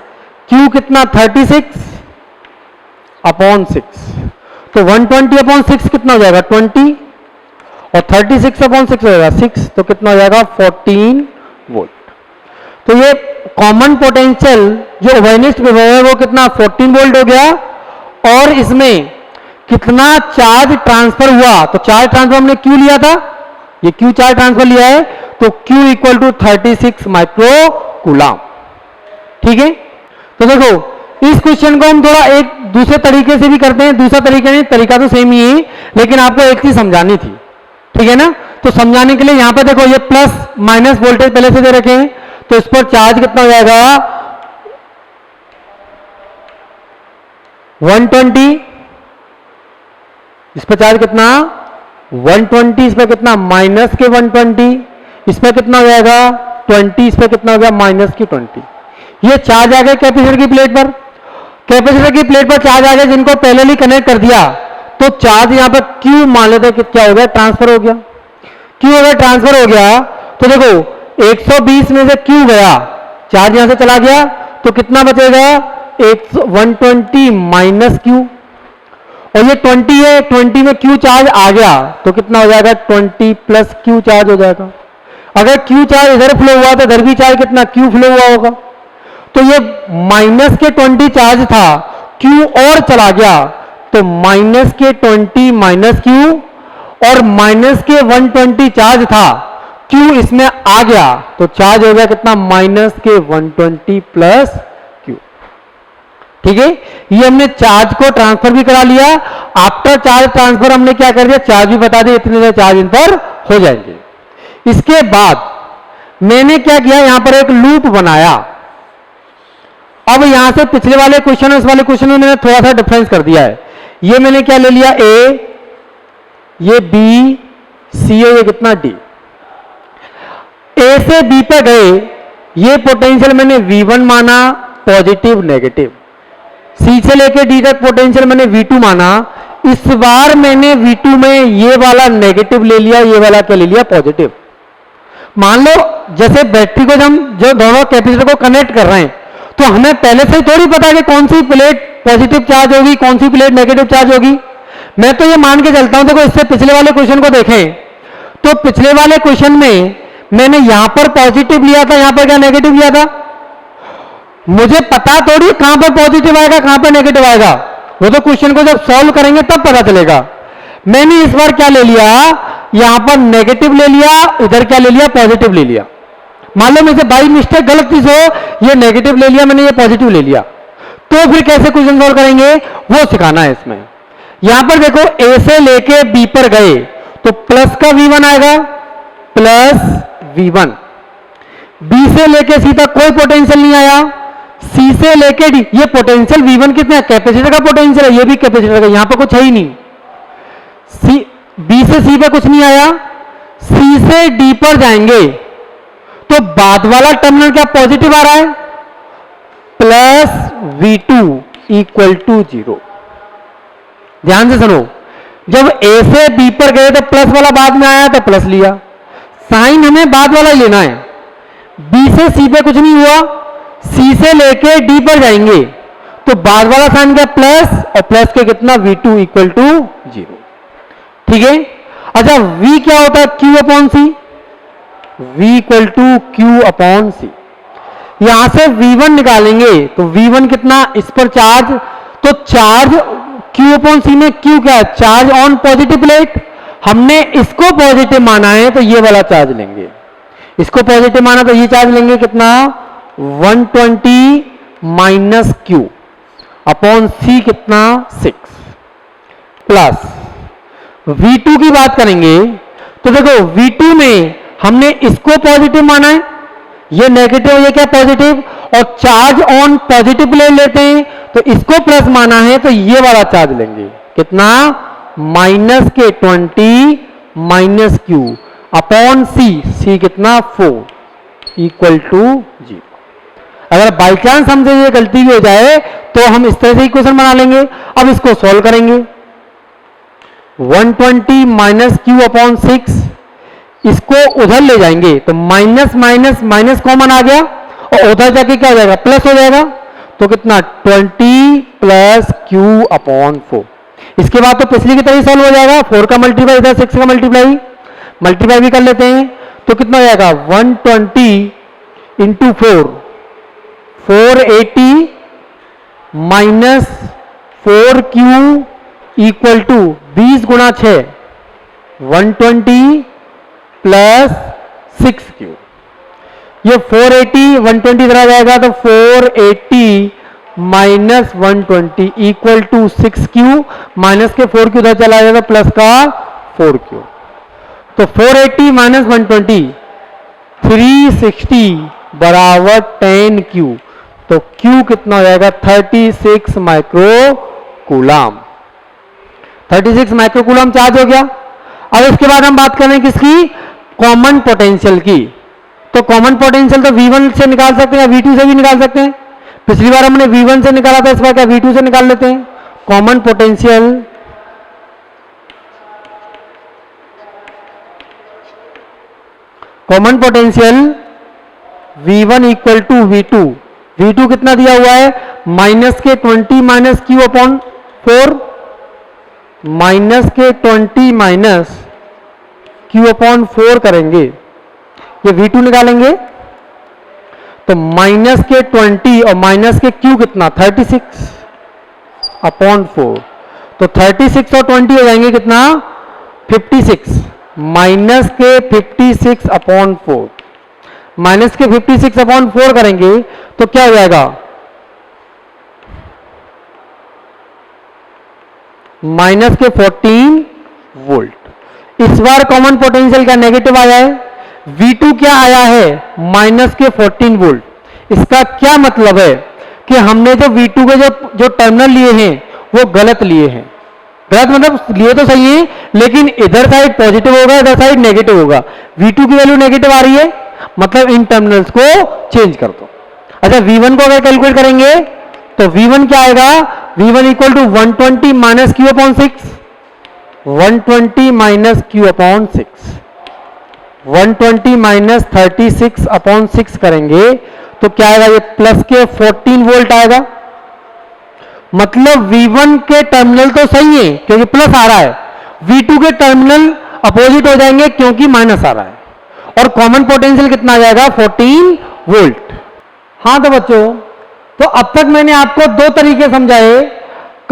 Q कितना 36 अपॉन 6, तो 120 अपॉन 6 कितना हो जाएगा 20, और 36 अपॉन 6 हो जाएगा 6, तो कितना हो जाएगा 14 वोल्ट। तो ये कॉमन पोटेंशियल जो उभयनिष्ठ विभव है वो कितना 14 वोल्ट हो गया, और इसमें कितना चार्ज ट्रांसफर हुआ, तो चार्ज ट्रांसफर हमने Q लिया था, ये Q चार्ज ट्रांसफर लिया है, तो Q इक्वल टू 36 माइक्रोकूलम, ठीक है। तो देखो इस क्वेश्चन को हम थोड़ा एक दूसरे तरीके से भी करते हैं, दूसरा तरीका नहीं, तरीका तो सेम ही है, लेकिन आपको एक चीज समझानी थी, ठीक है ना। तो समझाने के लिए यहां पर देखो ये प्लस माइनस वोल्टेज पहले से दे रखे हैं, तो इस पर चार्ज कितना हो जाएगा 120, इस पर चार्ज कितना 120, इस पर कितना माइनस के 120, इस पर कितना हो जाएगा 20, इस पर कितना हो गया माइनस की 20। ये चार्ज आ गए कैपेसिटर की प्लेट पर। कैपेसिटर की प्लेट पर चार्ज आ गया, जिनको पहले ही कनेक्ट कर दिया, तो चार्ज यहां पर क्यू मान लेते हैं, क्या हो गया ट्रांसफर हो गया। क्यू अगर ट्रांसफर हो गया तो देखो 120 में से क्यू गया, चार्ज यहां से चला गया, तो कितना बचेगा 120 माइनस क्यू, और ये 20 है, 20 में क्यू चार्ज आ गया तो कितना हो जाएगा 20 प्लस क्यू चार्ज हो जाएगा। अगर क्यू चार्ज इधर फ्लो हुआ तो इधर भी चार्ज कितना क्यू फ्लो हुआ होगा, तो ये माइनस के 20 चार्ज था, क्यू और चला गया, तो माइनस के 20 माइनस क्यू, और माइनस के 120 चार्ज था, क्यू इसमें आ गया, तो चार्ज हो गया कितना माइनस के 120 प्लस क्यू। ठीक है, ये हमने चार्ज को ट्रांसफर भी करा लिया। आफ्टर चार्ज ट्रांसफर हमने क्या कर दिया, चार्ज भी बता दिया, इतने चार्ज इन पर हो जाएंगे। इसके बाद मैंने क्या किया, यहां पर एक लूप बनाया। अब यहां से पिछले वाले क्वेश्चन और इस वाले क्वेश्चन में मैंने थोड़ा सा डिफरेंस कर दिया है। ये मैंने क्या ले लिया, ए, ये बी, सी है, ये कितना डी। ए से बी पे गए, ये पोटेंशियल मैंने V1 माना पॉजिटिव नेगेटिव, सी से लेके डी तक पोटेंशियल मैंने V2 माना। इस बार मैंने V2 में ये वाला नेगेटिव ले लिया, ये वाला क्या ले लिया पॉजिटिव। मान लो जैसे बैटरी को हम जो दोनों कैपेसिटर को कनेक्ट कर रहे हैं, तो हमें पहले से ही थोड़ी पता कि कौन सी प्लेट पॉजिटिव चार्ज होगी, कौन सी प्लेट नेगेटिव चार्ज होगी। मैं तो ये मान के चलता हूं, देखो इससे पिछले वाले क्वेश्चन को देखें, तो पिछले वाले क्वेश्चन में मैंने यहां पर पॉजिटिव लिया था, यहां पर क्या नेगेटिव लिया था। मुझे पता थोड़ी कहां पर पॉजिटिव आएगा कहां पर नेगेटिव आएगा, वो तो क्वेश्चन को जब सॉल्व करेंगे तब पता चलेगा। मैंने इस बार क्या ले लिया, यहां पर नेगेटिव ले लिया, इधर क्या ले लिया पॉजिटिव ले लिया। मान लो मुझे बाई मिस्टेक गलती से ये नेगेटिव ले लिया मैंने, ये पॉजिटिव ले लिया, तो फिर कैसे क्वेश्चन सॉल्व करेंगे वो सिखाना है इसमें। यहां पर देखो ए से लेके बी पर गए, तो प्लस का V1 आएगा, प्लस V1। बी से लेके सी तक कोई पोटेंशियल नहीं आया, सी से लेके डी, ये पोटेंशियल V1 कितना है, कैपेसिटर का पोटेंशियल है, ये भी कैपेसिटर का, यहां पर कुछ है ही नहीं। सी, बी से सी पे कुछ नहीं आया, सी से डी पर जाएंगे तो बाद वाला टर्मिनल क्या पॉजिटिव आ रहा है, प्लस V2 इक्वल टू 0। ध्यान से सुनो, जब ए से बी पर गए तो प्लस वाला बाद में आया तो प्लस लिया, साइन हमें बाद वाला ही लेना है। बी से सी पे कुछ नहीं हुआ, सी से लेके डी पर जाएंगे तो बाद वाला साइन क्या प्लस, और प्लस के कितना V2 इक्वल टू 0। ठीक है, अच्छा V क्या होता है, Q upon C, V equal to Q upon C. यहां से V1 निकालेंगे तो V1 कितना, इस पर चार्ज, तो चार्ज Q अपॉन सी में Q क्या है, चार्ज ऑन पॉजिटिव प्लेट। हमने इसको पॉजिटिव माना है तो ये वाला चार्ज लेंगे, इसको पॉजिटिव माना तो ये चार्ज लेंगे कितना 120 माइनस Q अपॉन सी कितना 6, प्लस V2 की बात करेंगे तो देखो V2 में हमने इसको पॉजिटिव माना है, ये नेगेटिव ये क्या पॉजिटिव, और चार्ज ऑन पॉजिटिव ले लेते हैं तो इसको प्लस माना है तो ये वाला चार्ज लेंगे कितना माइनस के 20 minus Q upon C, C कितना 4 इक्वल टू 0। अगर बाई चांस हमसे ये गलती भी हो जाए तो हम इस तरह से इक्वेशन बना लेंगे। अब इसको सॉल्व करेंगे, 120 माइनस Q अपॉन 6, इसको उधर ले जाएंगे तो माइनस माइनस माइनस कॉमन आ गया और उधर जाके क्या हो जाएगा प्लस हो जाएगा, तो कितना 20 प्लस Q अपॉन 4। इसके बाद तो पिछली की तरह सॉल्व हो जाएगा, 4 का मल्टीप्लाई इधर 6 का मल्टीप्लाई भी कर लेते हैं तो कितना हो जाएगा 120 into 4, 480 minus 4Q equal to 20 गुणा 6 120 प्लस 6Q। ये 480 120 इधर आ जाएगा तो 480 minus 120 equal to 6Q, minus के 4Q उधर चला जाएगा प्लस का 4Q। तो 480 माइनस 120 360 बराबर 10Q, तो Q कितना हो जाएगा 36 micro coulomb. 36 micro coulomb charge हो गया। अब इसके बाद हम बात करें किसकी, कॉमन पोटेंशियल की। तो कॉमन पोटेंशियल तो V1 से निकाल सकते हैं या V2 से भी निकाल सकते हैं। पिछली बार हमने V1 से निकाला था, इस बार क्या V2 से निकाल लेते हैं। Common potential V1 equal to V2। V2 कितना दिया हुआ है, माइनस के 20 माइनस Q अपॉन 4, माइनस के 20 माइनस Q अपॉन 4 करेंगे, ये V2 निकालेंगे तो माइनस के 20 और माइनस के Q कितना 36 अपॉन 4, तो 36 और 20 हो जाएंगे कितना 56, माइनस के 56 अपॉन 4, माइनस के 56 अपॉन 4 करेंगे तो क्या हो जाएगा, माइनस के 14 वोल्ट। इस बार कॉमन पोटेंशियल का नेगेटिव आया है, V2 क्या आया है माइनस के 14 वोल्ट। इसका क्या मतलब है कि हमने जो V2 के जो टर्मिनल लिए हैं वो गलत लिए हैं। गलत मतलब लिए तो सही है, लेकिन इधर साइड पॉजिटिव होगा, इधर साइड नेगेटिव होगा। V2 की वैल्यू नेगेटिव आ रही है, मतलब इन टर्मिनल्स को चेंज कर दो। अच्छा, V1 को अगर कैलकुलेट करेंगे तो V1 क्या आएगा, V1 equal to 120 minus Q upon 6, 120 minus Q upon 6, 120 minus 36 upon 6 करेंगे तो क्या आएगा, ये प्लस के 14 वोल्ट आएगा। मतलब V1 के टर्मिनल तो सही है क्योंकि प्लस आ रहा है, V2 के टर्मिनल अपोजिट हो जाएंगे क्योंकि माइनस आ रहा है, और कॉमन पोटेंशियल कितना आ जाएगा 14 वोल्ट। हाँ तो बच्चों, तो अब तक मैंने आपको दो तरीके समझाए,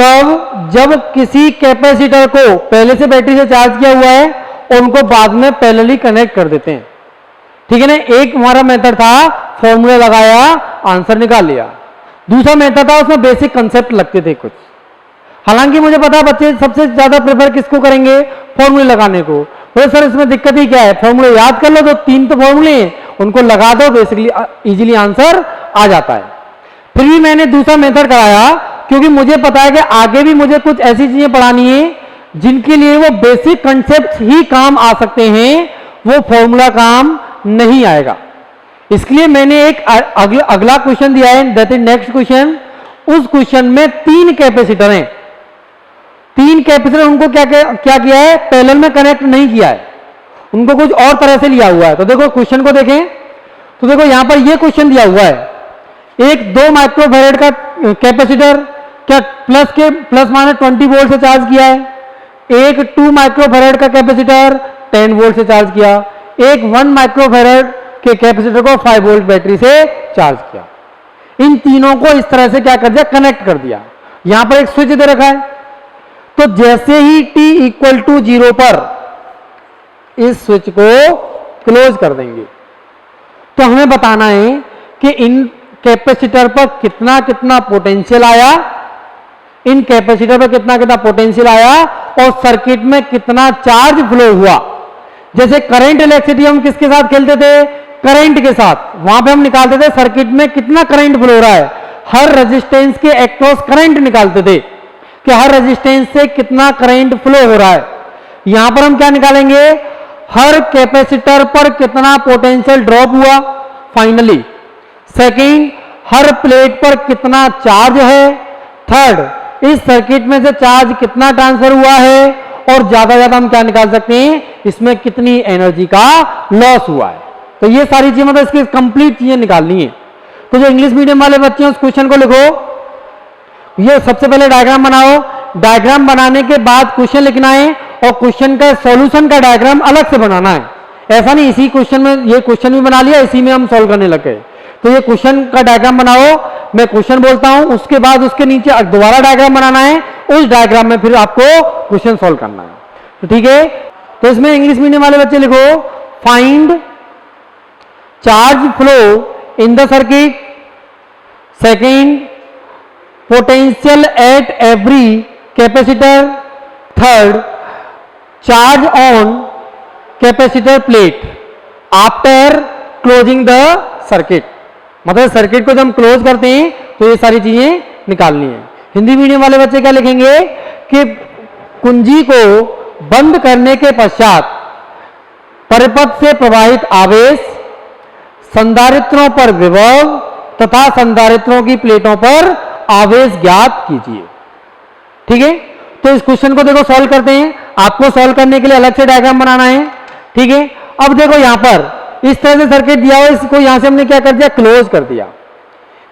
कब जब किसी कैपेसिटर को पहले से बैटरी से चार्ज किया हुआ है और उनको बाद में पैरेलली कनेक्ट कर देते हैं, ठीक है ना। एक हमारा मेथड था, फॉर्मूला लगाया आंसर निकाल लिया। दूसरा मेथड था, उसमें बेसिक कंसेप्ट लगते थे कुछ। हालांकि मुझे पता बच्चे सबसे ज्यादा प्रेफर किसको करेंगे, फॉर्मूले लगाने को। बोले सर इसमें दिक्कत ही क्या है, फॉर्मूले याद कर लो, तो 3 तो फॉर्मूले हैं, उनको लगा दो, बेसिकली इजीली आंसर आ जाता है। फिर भी मैंने दूसरा मेथड कराया क्योंकि मुझे पता है कि आगे भी मुझे कुछ ऐसी चीजें पढ़ानी है जिनके लिए वो बेसिक कंसेप्ट ही काम आ सकते हैं, वो फॉर्मूला काम नहीं आएगा। इसलिए मैंने एक अगला क्वेश्चन दिया है, दैट इज नेक्स्ट क्वेश्चन। उस क्वेश्चन में 3 कैपेसिटर हैं, 3 कैपेसिटर, उनको क्या किया है, पैरेलल में कनेक्ट नहीं किया है, उनको कुछ और तरह से लिया हुआ है। तो देखो क्वेश्चन को देखें, तो देखो यहां पर ये क्वेश्चन दिया हुआ है, एक 2 माइक्रोफैराड का कैपेसिटर क्या प्लस माइनस 20 वोल्ट से चार्ज किया है, एक 2 माइक्रोफैराड का कैपेसिटर 10 वोल्ट से चार्ज किया, एक 1 माइक्रोफैराड के कैपेसिटर को 5 वोल्ट बैटरी से चार्ज किया। इन तीनों को इस तरह से क्या कर दिया, कनेक्ट कर दिया। यहां पर एक स्विच दे रखा है, तो जैसे ही t इक्वल टू 0 पर इस स्विच को क्लोज कर देंगे, तो हमें बताना है कि इन कैपेसिटर पर कितना कितना पोटेंशियल आया, इन कैपेसिटर पर कितना कितना पोटेंशियल आया, और सर्किट में कितना चार्ज फ्लो हुआ। जैसे करंट इलेक्ट्रिसिटी हम किसके साथ खेलते थे, करंट के साथ, वहां पे हम निकालते थे सर्किट में कितना करंट फ्लो हो रहा है, हर रेजिस्टेंस के अक्रॉस करंट निकालते थे कि हर रेजिस्टेंस से कितना करंट फ्लो हो रहा है। यहां पर हम क्या निकालेंगे, हर कैपेसिटर पर कितना पोटेंशियल ड्रॉप हुआ फाइनली। सेकंड, हर प्लेट पर कितना चार्ज है। थर्ड, इस सर्किट में से चार्ज कितना ट्रांसफर हुआ है, और ज्यादा ज्यादा हम क्या निकाल सकते हैं, इसमें कितनी एनर्जी का लॉस हुआ है। तो ये सारी चीजें, मतलब इसकी कंप्लीट चीजें निकालनी है। तो जो इंग्लिश मीडियम वाले बच्चे हैं उस क्वेश्चन को लिखो, ये सबसे पहले डायग्राम बनाओ, डायग्राम बनाने के बाद क्वेश्चन लिखना है, और क्वेश्चन का सॉल्यूशन का डायग्राम अलग से बनाना है। ऐसा नहीं इसी क्वेश्चन में, ये क्वेश्चन भी बना लिया, इसी में हम सॉल्व करने लगे। तो ये क्वेश्चन का डायग्राम बनाओ, मैं क्वेश्चन बोलता हूं, उसके बाद उसके नीचे दोबारा डायग्राम बनाना है, उस डायग्राम में फिर आपको क्वेश्चन सॉल्व करना है। तो ठीक है, तो इसमें इंग्लिश मीडियम वाले बच्चे लिखो, find charge flow in the circuit. Second, potential at every capacitor. Third, charge on capacitor plate after closing the circuit. मतलब सर्किट को जब हम क्लोज करते हैं तो ये सारी चीजें निकालनी है। हिंदी मीडियम वाले बच्चे क्या लिखेंगे कि कुंजी को बंद करने के पश्चात परिपथ से प्रवाहित आवेश संधारित्रों पर विभव तथा संधारित्रों की प्लेटों पर आवेश ज्ञात कीजिए। ठीक है, तो इस क्वेश्चन को देखो सॉल्व करते हैं। आपको सॉल्व करने के लिए अलग से डायग्राम बनाना है। ठीक है, अब देखो यहां पर इस तरह से सर्किट दिया हुआ, इसको यहां से हमने क्या कर दिया, क्लोज कर दिया।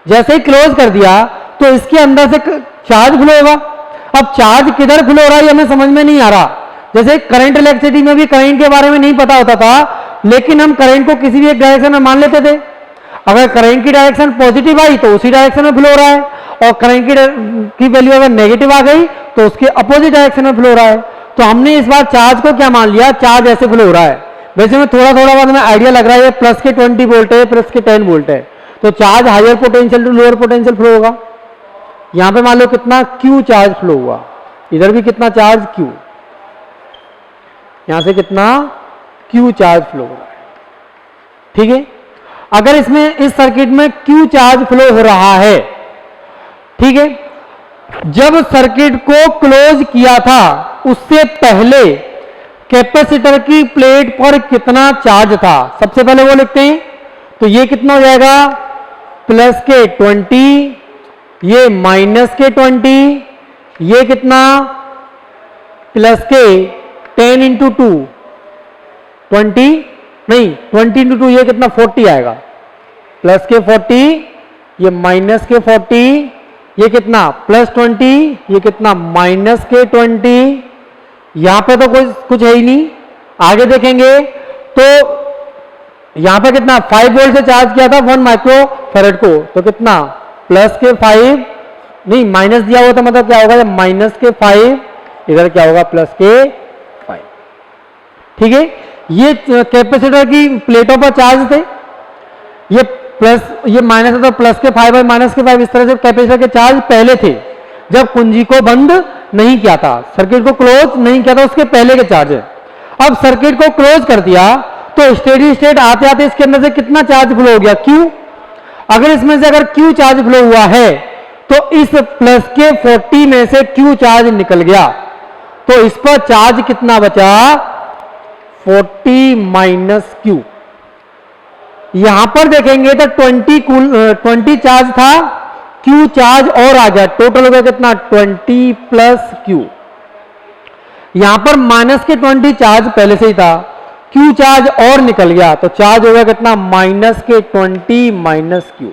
जैसे ही क्लोज कर दिया तो इसके अंदर से चार्ज फ्लो होगा। अब चार्ज किधर फ्लो हो रहा है हमें समझ में नहीं आ रहा। जैसे करंट इलेक्ट्रिसिटी में भी करंट के बारे में नहीं पता होता था, लेकिन हम करंट को किसी भी एक डायरेक्शन में मान लेते थे। अगर करंट की डायरेक्शन पॉजिटिव आई तो उसी डायरेक्शन में फ्लो हो रहा है, और करंट की वैल्यू अगर नेगेटिव आ गई तो उसके अपोजिट डायरेक्शन में फ्लो हो रहा है। तो हमने इस बार चार्ज को क्या मान लिया, चार्ज ऐसे फ्लो हो रहा है। वैसे में थोड़ा थोड़ा बाद में आइडिया लग रहा है, प्लस के 20 वोल्ट है, प्लस के 10 वोल्ट है, तो charge higher potential to lower potential flow होगा। यहां पे मान लो कितना क्यू चार्ज फ्लो हुआ, इधर भी कितना चार्ज क्यू, यहां से कितना क्यू चार्ज फ्लो हो रहा है। ठीक है, अगर इसमें इस सर्किट में क्यू चार्ज फ्लो हो रहा है, ठीक है, जब सर्किट को क्लोज किया था उससे पहले कैपेसिटर की प्लेट पर कितना चार्ज था, सबसे पहले वो लिखते हैं। तो ये कितना हो जाएगा, प्लस के 20, ये माइनस के 20, ये कितना प्लस के 10 इंटू 2 20, नहीं 20 इंटू 2 ये कितना 40 आएगा, प्लस के 40, ये माइनस के 40, ये कितना प्लस 20, ये कितना माइनस के 20। यहां पे तो कुछ है ही नहीं। आगे देखेंगे तो यहां पे कितना 5 वोल्ट से चार्ज किया था 1 माइक्रो फैरेड को, तो कितना प्लस के 5, नहीं माइनस दिया हुआ था, मतलब क्या होगा, माइनस के 5, इधर क्या होगा प्लस के 5। ठीक है, ये कैपेसिटर की प्लेटों पर चार्ज थे, ये प्लस ये माइनस है तो प्लस के 5 और माइनस के 5, इस तरह से कैपेसिटर के चार्ज पहले थे जब कुंजी को बंद नहीं किया था, सर्किट को क्लोज नहीं किया था, उसके पहले के चार्ज है। अब सर्किट को क्लोज कर दिया तो स्टेडी स्टेट आते आते इसके अंदर से कितना चार्ज फ्लो हो गया, क्यू। अगर इसमें से अगर क्यू चार्ज फ्लो हुआ है तो इस प्लस के 40 में से क्यू चार्ज निकल गया, तो इस पर चार्ज कितना बचा, 40 माइनस क्यू। यहां पर देखेंगे तो 20 चार्ज था, क्यू चार्ज और आ गया, टोटल हो गया कितना 20 प्लस क्यू। यहां पर माइनस के 20 चार्ज पहले से ही था, क्यू चार्ज और निकल गया, तो चार्ज हो गया कितना माइनस के 20 माइनस क्यू।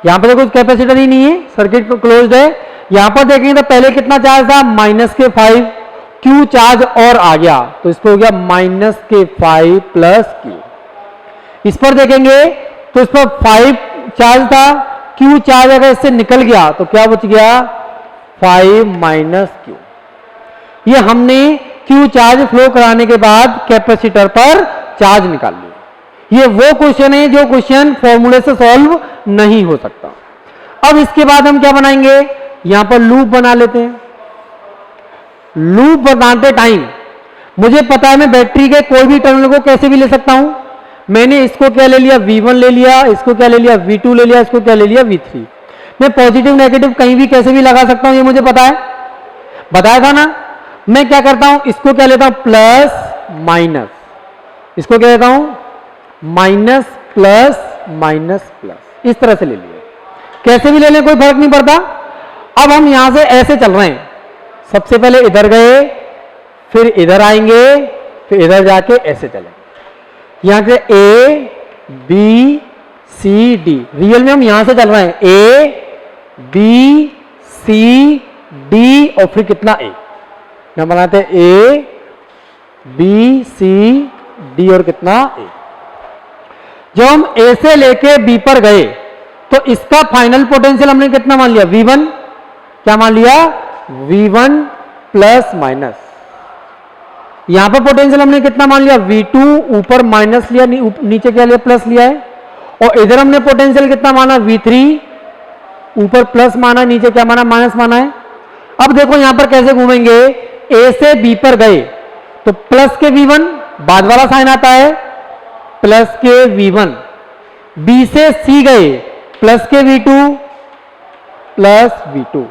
यहां पर कुछ कैपेसिटर ही नहीं है, सर्किट क्लोज्ड है। यहां पर देखेंगे तो पहले कितना चार्ज था माइनस के 5, क्यू चार्ज और आ गया, तो इस पर हो गया माइनस के 5 प्लस क्यू। इस पर देखेंगे तो इस पर 5 चार्ज था, क्यू चार्ज अगर इससे निकल गया तो क्या बच गया 5 माइनस क्यू। ये हमने क्यू चार्ज फ्लो कराने के बाद कैपेसिटर पर चार्ज निकाल लिया। ये वो क्वेश्चन है जो क्वेश्चन फॉर्मूले से सॉल्व नहीं हो सकता। अब इसके बाद हम क्या बनाएंगे, यहां पर लूप बना लेते हैं। लूप बनाते टाइम मुझे पता है मैं बैटरी के कोई भी टर्मिनल को कैसे भी ले सकता हूं। मैंने इसको क्या ले लिया V1 ले लिया, इसको क्या ले लिया V2 ले लिया, इसको क्या ले लिया V3। मैं पॉजिटिव नेगेटिव कहीं भी कैसे भी लगा सकता हूं, ये मुझे पता है, बताया था ना। मैं क्या करता हूं, इसको क्या लेता हूं प्लस माइनस, इसको क्या लेता हूं माइनस प्लस माइनस प्लस, इस तरह से ले लिया। कैसे भी ले लें कोई फर्क नहीं पड़ता। अब हम यहां से ऐसे चल रहे हैं, सबसे पहले इधर गए, फिर इधर आएंगे, फिर इधर जाके ऐसे चले। यहां से A B C D, real में हम यहां से चल रहे हैं A B C D और फिर कितना A, यहां बनाते हैं A B C D और कितना A। जब हम A से लेके B पर गए तो इसका फाइनल पोटेंशियल हमने कितना मान लिया V1, क्या मान लिया V1 प्लस माइनस। यहां पर पोटेंशियल हमने कितना मान लिया V2, ऊपर माइनस लिया, नीचे क्या लिया प्लस लिया है। और इधर हमने पोटेंशियल कितना माना V3, ऊपर प्लस माना, नीचे क्या माना माइनस माना है। अब देखो यहां पर कैसे घूमेंगे, A से B पर गए तो प्लस के V1, बाद वाला साइन आता है प्लस के V1, B से C गए प्लस के V2 प्लस V2,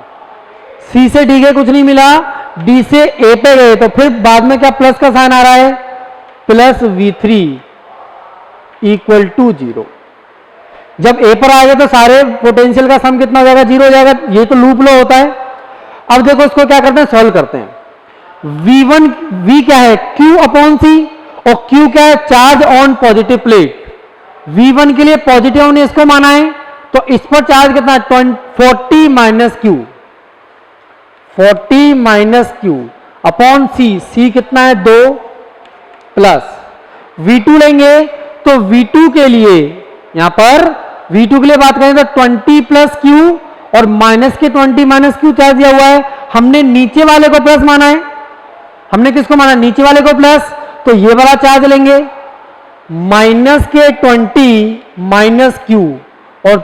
सी से डी गए कुछ नहीं मिला, डी से ए पे गए, तो फिर बाद में क्या प्लस का साइन आ रहा है, प्लस V3 इक्वल टू 0। जब ए पर आएगा तो सारे पोटेंशियल का सम कितना हो जाएगा, 0 हो जाएगा। ये तो लूप लो होता है। अब देखो इसको क्या करते हैं, सॉल्व करते हैं। V1 V क्या है, Q अपॉन सी, और Q क्या है, charge on positive plate. V1 के लिए पॉजिटिव हमने इसको माना है, तो इस पर चार्ज कितना है, 40 minus Q, 40 minus Q upon C, C कितना है 2, प्लस V2 लेंगे तो V2 के लिए यहां पर V2 के लिए बात करें तो 20 प्लस क्यू और माइनस के 20 माइनस क्यू चार्ज दिया हुआ है। हमने नीचे वाले को प्लस माना है, हमने किसको माना, नीचे वाले को प्लस, तो ये वाला चार्ज लेंगे माइनस के 20 माइनस क्यू और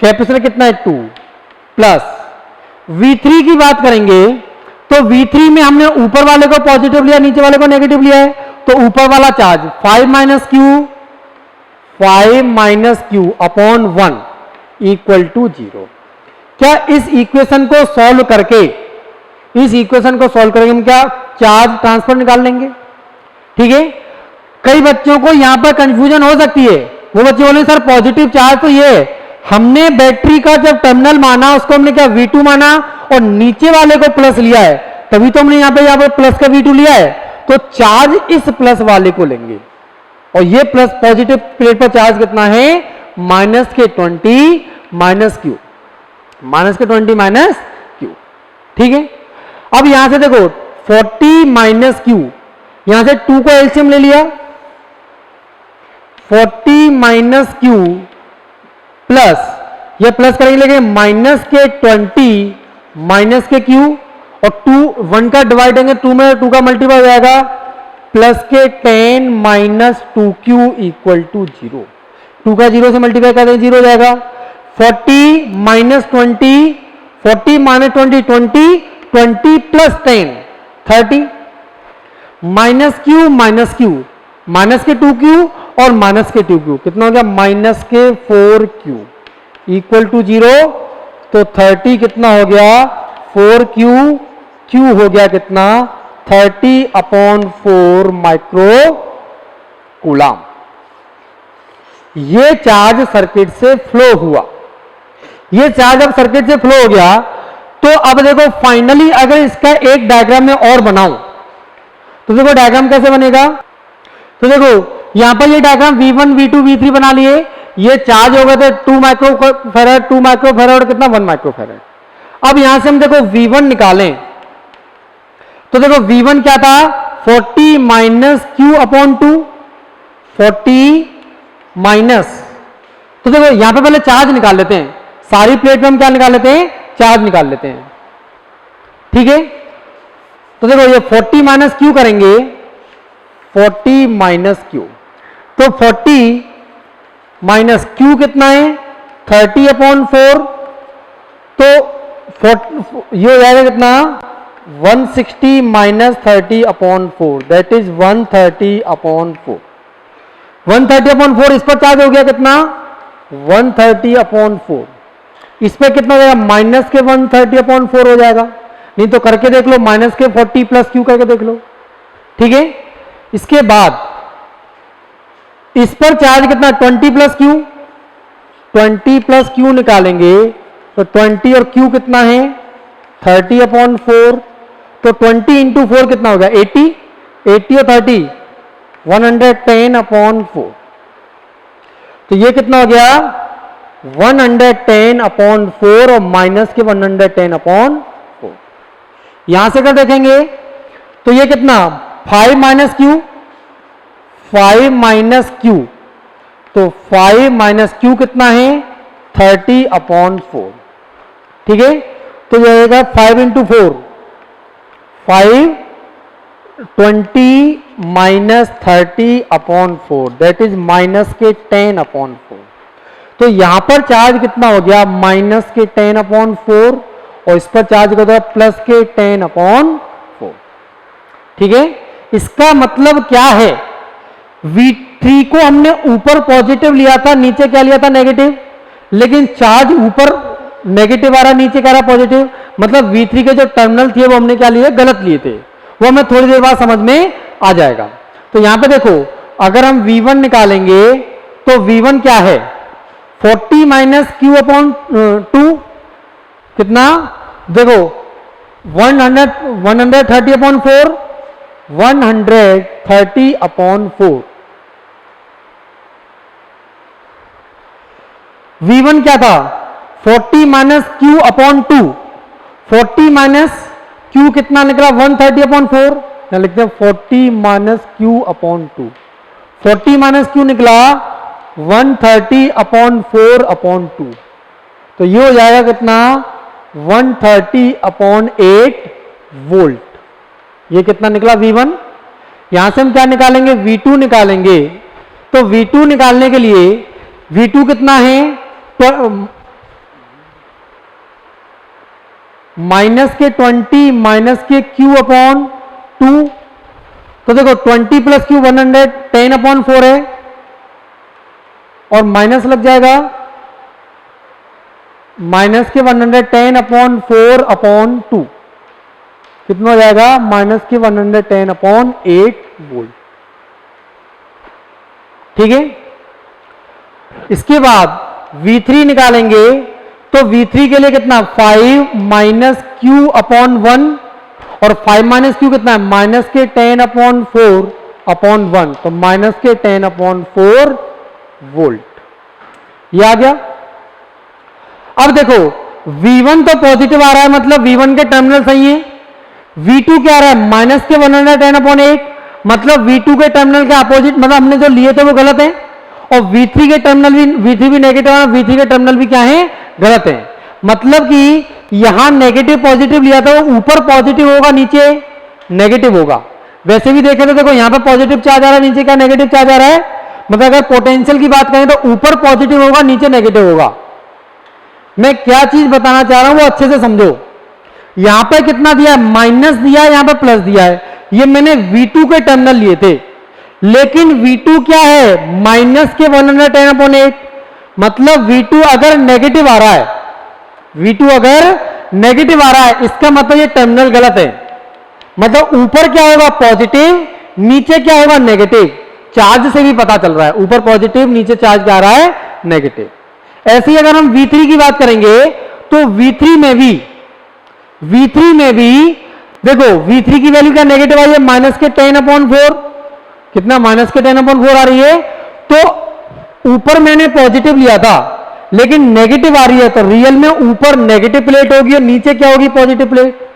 कैपेसिटर कितना है 2, प्लस V3 की बात करेंगे तो V3 में हमने ऊपर वाले को पॉजिटिव लिया, नीचे वाले को नेगेटिव लिया है, तो ऊपर वाला charge 5 minus Q upon 1 equal to 0। क्या इस इक्वेशन को सॉल्व करके, इस इक्वेशन को सॉल्व करके हम क्या चार्ज ट्रांसफर निकाल लेंगे। ठीक है, कई बच्चों को यहां पर कंफ्यूजन हो सकती है, वो बच्चे बोले सर पॉजिटिव चार्ज तो ये है, हमने बैटरी का जब टर्मिनल माना उसको हमने क्या V2 माना और नीचे वाले को प्लस लिया है, तभी तो हमने यहां पे प्लस का V2 लिया है, तो चार्ज इस प्लस वाले को लेंगे और ये प्लस पॉजिटिव प्लेट पर चार्ज कितना है, माइनस के 20 माइनस क्यू, माइनस के 20 माइनस क्यू। ठीक है, अब यहां से देखो 40 माइनस क्यू, यहां से 2 को एलसीएम ले लिया, 40 माइनस क्यू प्लस ये प्लस करेंगे लेंगे माइनस के 20 माइनस के क्यू और 2 1 का डिवाइड देंगे 2 में, 2 का मल्टीप्लाई हो जाएगा, प्लस के 10 माइनस 2Q इक्वल टू 0, 2 का 0 से मल्टीप्लाई कर देंगे 0 हो जाएगा। 40 minus 20, 40 minus 20 20, 20 plus 10 30, minus Q minus Q, minus के 2Q और माइनस के 2Q कितना हो गया, माइनस के 4Q इक्वल टू 0, तो 30 कितना हो गया 4Q, Q हो गया कितना 30 अपॉन 4 माइक्रो कूलम। ये चार्ज सर्किट से फ्लो हुआ, ये चार्ज अब सर्किट से फ्लो हो गया। तो अब देखो फाइनली अगर इसका एक डायग्राम में और बनाऊं तो देखो डायग्राम कैसे बनेगा, तो देखो यहां पर ये डायग्राम V1 V2 V3 बना लिए, ये चार्ज हो गए थे 2 माइक्रोफेरेड 2 माइक्रोफेरेड कितना 1 माइक्रोफेरेड। अब यहां से हम देखो V1 निकालें तो देखो V1 क्या था 40 माइनस क्यू अपॉन 2, 40 माइनस, तो देखो यहां पे पहले चार्ज निकाल लेते हैं, सारी प्लेट में हम क्या निकाल लेते हैं, चार्ज निकाल लेते हैं। ठीक है, तो देखो ये 40 माइनस क्यू करेंगे, 40 माइनस क्यू, तो 40 माइनस क्यू कितना है 30 अपॉन 4, तो ये हो जाएगा कितना 160 minus 30 upon 4 that is 130 upon 4, 130 upon 4 इस पर चार्ज हो गया कितना 130 अपॉन 4, इस पर कितना हो जाएगा माइनस के 130 अपॉन 4 हो जाएगा, नहीं तो करके देख लो माइनस के 40 प्लस क्यू करके देख लो। ठीक है, इसके बाद इस पर चार्ज कितना 20 प्लस क्यू, 20 प्लस क्यू निकालेंगे तो 20 और क्यू कितना है 30 अपॉन 4, तो 20 इंटू 4 कितना हो गया 80, 80 और 30 110 अपॉन 4, तो ये कितना हो गया 110 अपॉन 4 और माइनस के 110 अपॉन 4। यहां से अगर देखेंगे तो ये कितना 5 माइनस क्यू, 5 माइनस क्यू, तो 5 माइनस क्यू कितना है 30 अपॉन 4। ठीक है, तो ये आएगा 5 into 4 5 20 minus 30 upon 4 that is minus के 10 अपॉन 4। तो यहां पर चार्ज कितना हो गया माइनस के 10 अपॉन 4 और इस पर चार्ज कितना प्लस के 10 अपॉन 4। ठीक है, इसका मतलब क्या है V3 को हमने ऊपर पॉजिटिव लिया था, नीचे क्या लिया था नेगेटिव, लेकिन चार्ज ऊपर नेगेटिव आ रहा है, नीचे कह रहा है पॉजिटिव, मतलब V3 के जो टर्मिनल थे वो हमने क्या लिए, गलत लिए थे। वो हमें थोड़ी देर बाद समझ में आ जाएगा। तो यहां पे देखो, अगर हम V1 निकालेंगे तो V1 क्या है, 40 माइनस Q अपॉन 2, कितना, देखो 130 अपॉन 4, 130 अपॉन 4। V1 क्या था, 40 minus Q upon 2, 40 minus Q कितना निकला, 130 अपॉन 4, या लिखते हैं 40 minus Q upon 2, 40 minus Q निकला 130 अपॉन 4 अपॉन 2, तो ये हो जाएगा कितना, 130 अपॉन 8 वोल्ट। ये कितना निकला V1। यहां से हम क्या निकालेंगे, V2 निकालेंगे। तो V2 निकालने के लिए V2 कितना है, तो माइनस के 20 माइनस के Q अपॉन 2, तो देखो 20 प्लस Q 110 अपॉन 4 है, और माइनस लग जाएगा माइनस के 110 अपॉन 4 अपॉन 2, कितना हो जाएगा, माइनस के 110 अपॉन 8 वोल्ट। ठीक है, इसके बाद V3 निकालेंगे, तो V3 के लिए कितना, 5 माइनस Q अपॉन 1, और 5 माइनस Q कितना है, माइनस के 10 अपॉन 4 अपॉन 1, तो माइनस के 10 अपॉन 4 वोल्ट। ये आ गया। अब देखो V1 तो पॉजिटिव आ रहा है, मतलब V1 के टर्मिनल सही है। V2 क्या आ रहा है, माइनस के 110 अपॉन 8, मतलब V2 के टर्मिनल के अपोजिट, मतलब हमने जो लिए थे वो गलत है, और V3 के टर्मिनल भी, V3 भी नेगेटिव है, V3 के टर्मिनल भी क्या है, गलत है। मतलब कि यहां नेगेटिव पॉजिटिव लिया था, वो ऊपर पॉजिटिव होगा, नीचे नेगेटिव होगा। वैसे भी देखें तो देखो यहां पे पॉजिटिव चार्ज आ रहा है, नीचे क्या नेगेटिव चार्ज आ रहा है, मतलब अगर पोटेंशियल की बात करें तो ऊपर पॉजिटिव होगा, नीचे नेगेटिव होगा। मैं क्या चीज बताना चाह रहा हूं वो अच्छे से समझो। यहां पे कितना दिया है, माइनस दिया है, यहां पे प्लस दिया है। ये मैंने V2 के टर्मिनल लिए थे, लेकिन V2 क्या है, माइनस के 110/8, मतलब V2 अगर नेगेटिव आ रहा है, V2 अगर नेगेटिव आ रहा है, इसका मतलब ये टर्मिनल गलत है। मतलब ऊपर क्या होगा, पॉजिटिव, नीचे क्या होगा, नेगेटिव। चार्ज से भी पता चल रहा है, ऊपर पॉजिटिव, नीचे चार्ज क्या आ रहा है, नेगेटिव। ऐसे ही अगर हम V3 की बात करेंगे, तो V3 में भी देखो V3 की वैल्यू क्या नेगेटिव आई है, माइनस के 10/4, कितना, माइनस के 10/4 आ रही है। तो ऊपर मैंने पॉजिटिव लिया था, लेकिन नेगेटिव आ रही है, तो रियल में ऊपर नेगेटिव प्लेट होगी और नीचे क्या होगी, पॉजिटिव प्लेट।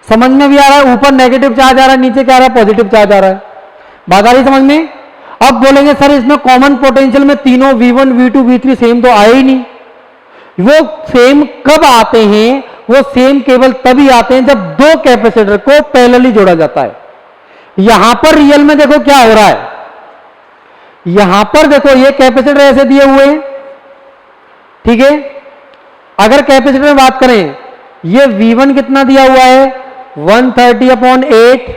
समझ में भी आ रहा है, ऊपर नेगेटिव चार्ज आ रहा है, नीचे क्या आ रहा है, पॉजिटिव चार्ज आ रहा है। बात आ रही समझ में। अब बोलेंगे सर इसमें कॉमन पोटेंशियल में तीनों V1 V2 V3 सेम तो आए ही नहीं। वो सेम कब आते हैं, वो सेम केवल तभी आते हैं जब दो कैपेसिटर को पैरेलली जोड़ा जाता है। यहां पर रियल में देखो क्या हो रहा है, यहां पर देखो ये कैपेसिटर ऐसे दिए हुए हैं, ठीक है। अगर कैपेसिटर में बात करें, ये V1 कितना दिया हुआ है, 130/8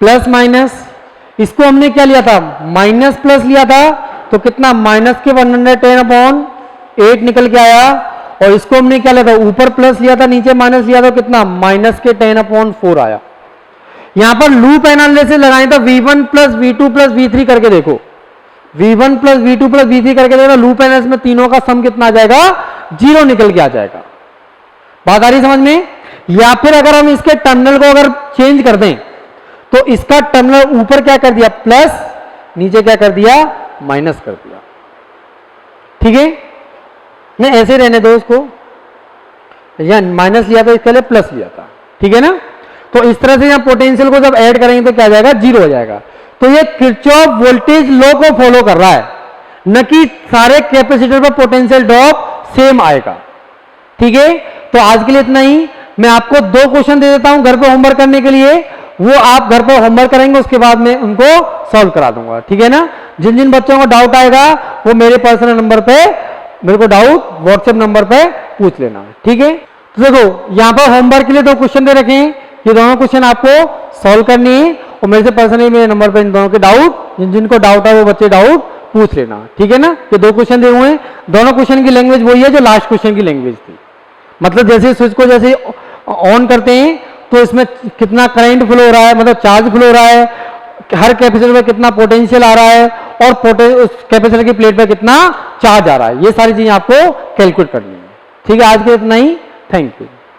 प्लस माइनस, इसको हमने क्या लिया था, माइनस प्लस लिया था, तो कितना, माइनस के 110/8 निकल के आया। और इसको हमने क्या लिया था, ऊपर प्लस लिया था, नीचे माइनस लिया था, कितना, माइनस के 10/4 आया। यहां पर लूप एनालिसिस लगाएं तो V1 plus V2 plus V3 करके देखो, V1 plus V2 plus V3 करके देखो, लूप एनालिसिस में तीनों का सम कितना आ जाएगा, 0 निकल के आ जाएगा। बात आ रही समझ में। या फिर अगर हम इसके टर्मिनल को अगर चेंज कर दें, तो इसका टर्मिनल ऊपर क्या कर दिया, प्लस, नीचे क्या कर दिया, माइनस कर दिया। ठीक है, मैं ऐसे रहने दो इसको, या माइनस लिया था, इसके लिए प्लस लिया था, ठीक है ना। तो इस तरह से यहां पोटेंशियल को जब ऐड करेंगे तो क्या जाएगा, 0 हो जाएगा। तो ये किरचॉफ वोल्टेज लॉ को फॉलो कर रहा है, न कि सारे कैपेसिटर पर पोटेंशियल ड्रॉप सेम आएगा। ठीक है, तो आज के लिए इतना ही। मैं आपको 2 क्वेश्चन दे देता हूं घर पे होमवर्क करने के लिए, वो आप घर पर होमवर्क करेंगे, उसके बाद मैं उनको सॉल्व करा दूंगा। ठीक है ना। जिन जिन बच्चों को डाउट आएगा वो मेरे पर्सनल नंबर पे, मेरे को डाउट व्हाट्सएप नंबर पे पूछ लेना। ठीक है, तो देखो यहां पर होमवर्क के लिए 2 क्वेश्चन दे रखे हैं, ये दोनों क्वेश्चन आपको सॉल्व करनी है, और मेरे से पर्सनली मेरे नंबर पे इन दोनों के डाउट, जिन जिनको डाउट है वो बच्चे डाउट पूछ लेना, ठीक है ना। ये 2 क्वेश्चन दिए हुए हैं, दोनों क्वेश्चन की लैंग्वेज वही है जो लास्ट क्वेश्चन की लैंग्वेज थी। मतलब जैसे स्विच को जैसे ऑन करते हैं तो इसमें कितना करंट फ्लो हो रहा है, मतलब चार्ज फ्लो हो रहा है, हर कैपेसिटर में कितना पोटेंशियल आ रहा है, और उस कैपेसिटर की प्लेट पे कितना चार्ज आ रहा है, ये सारी चीजें आपको कैलकुलेट करनी है। ठीक है, आज के इतना ही, थैंक यू।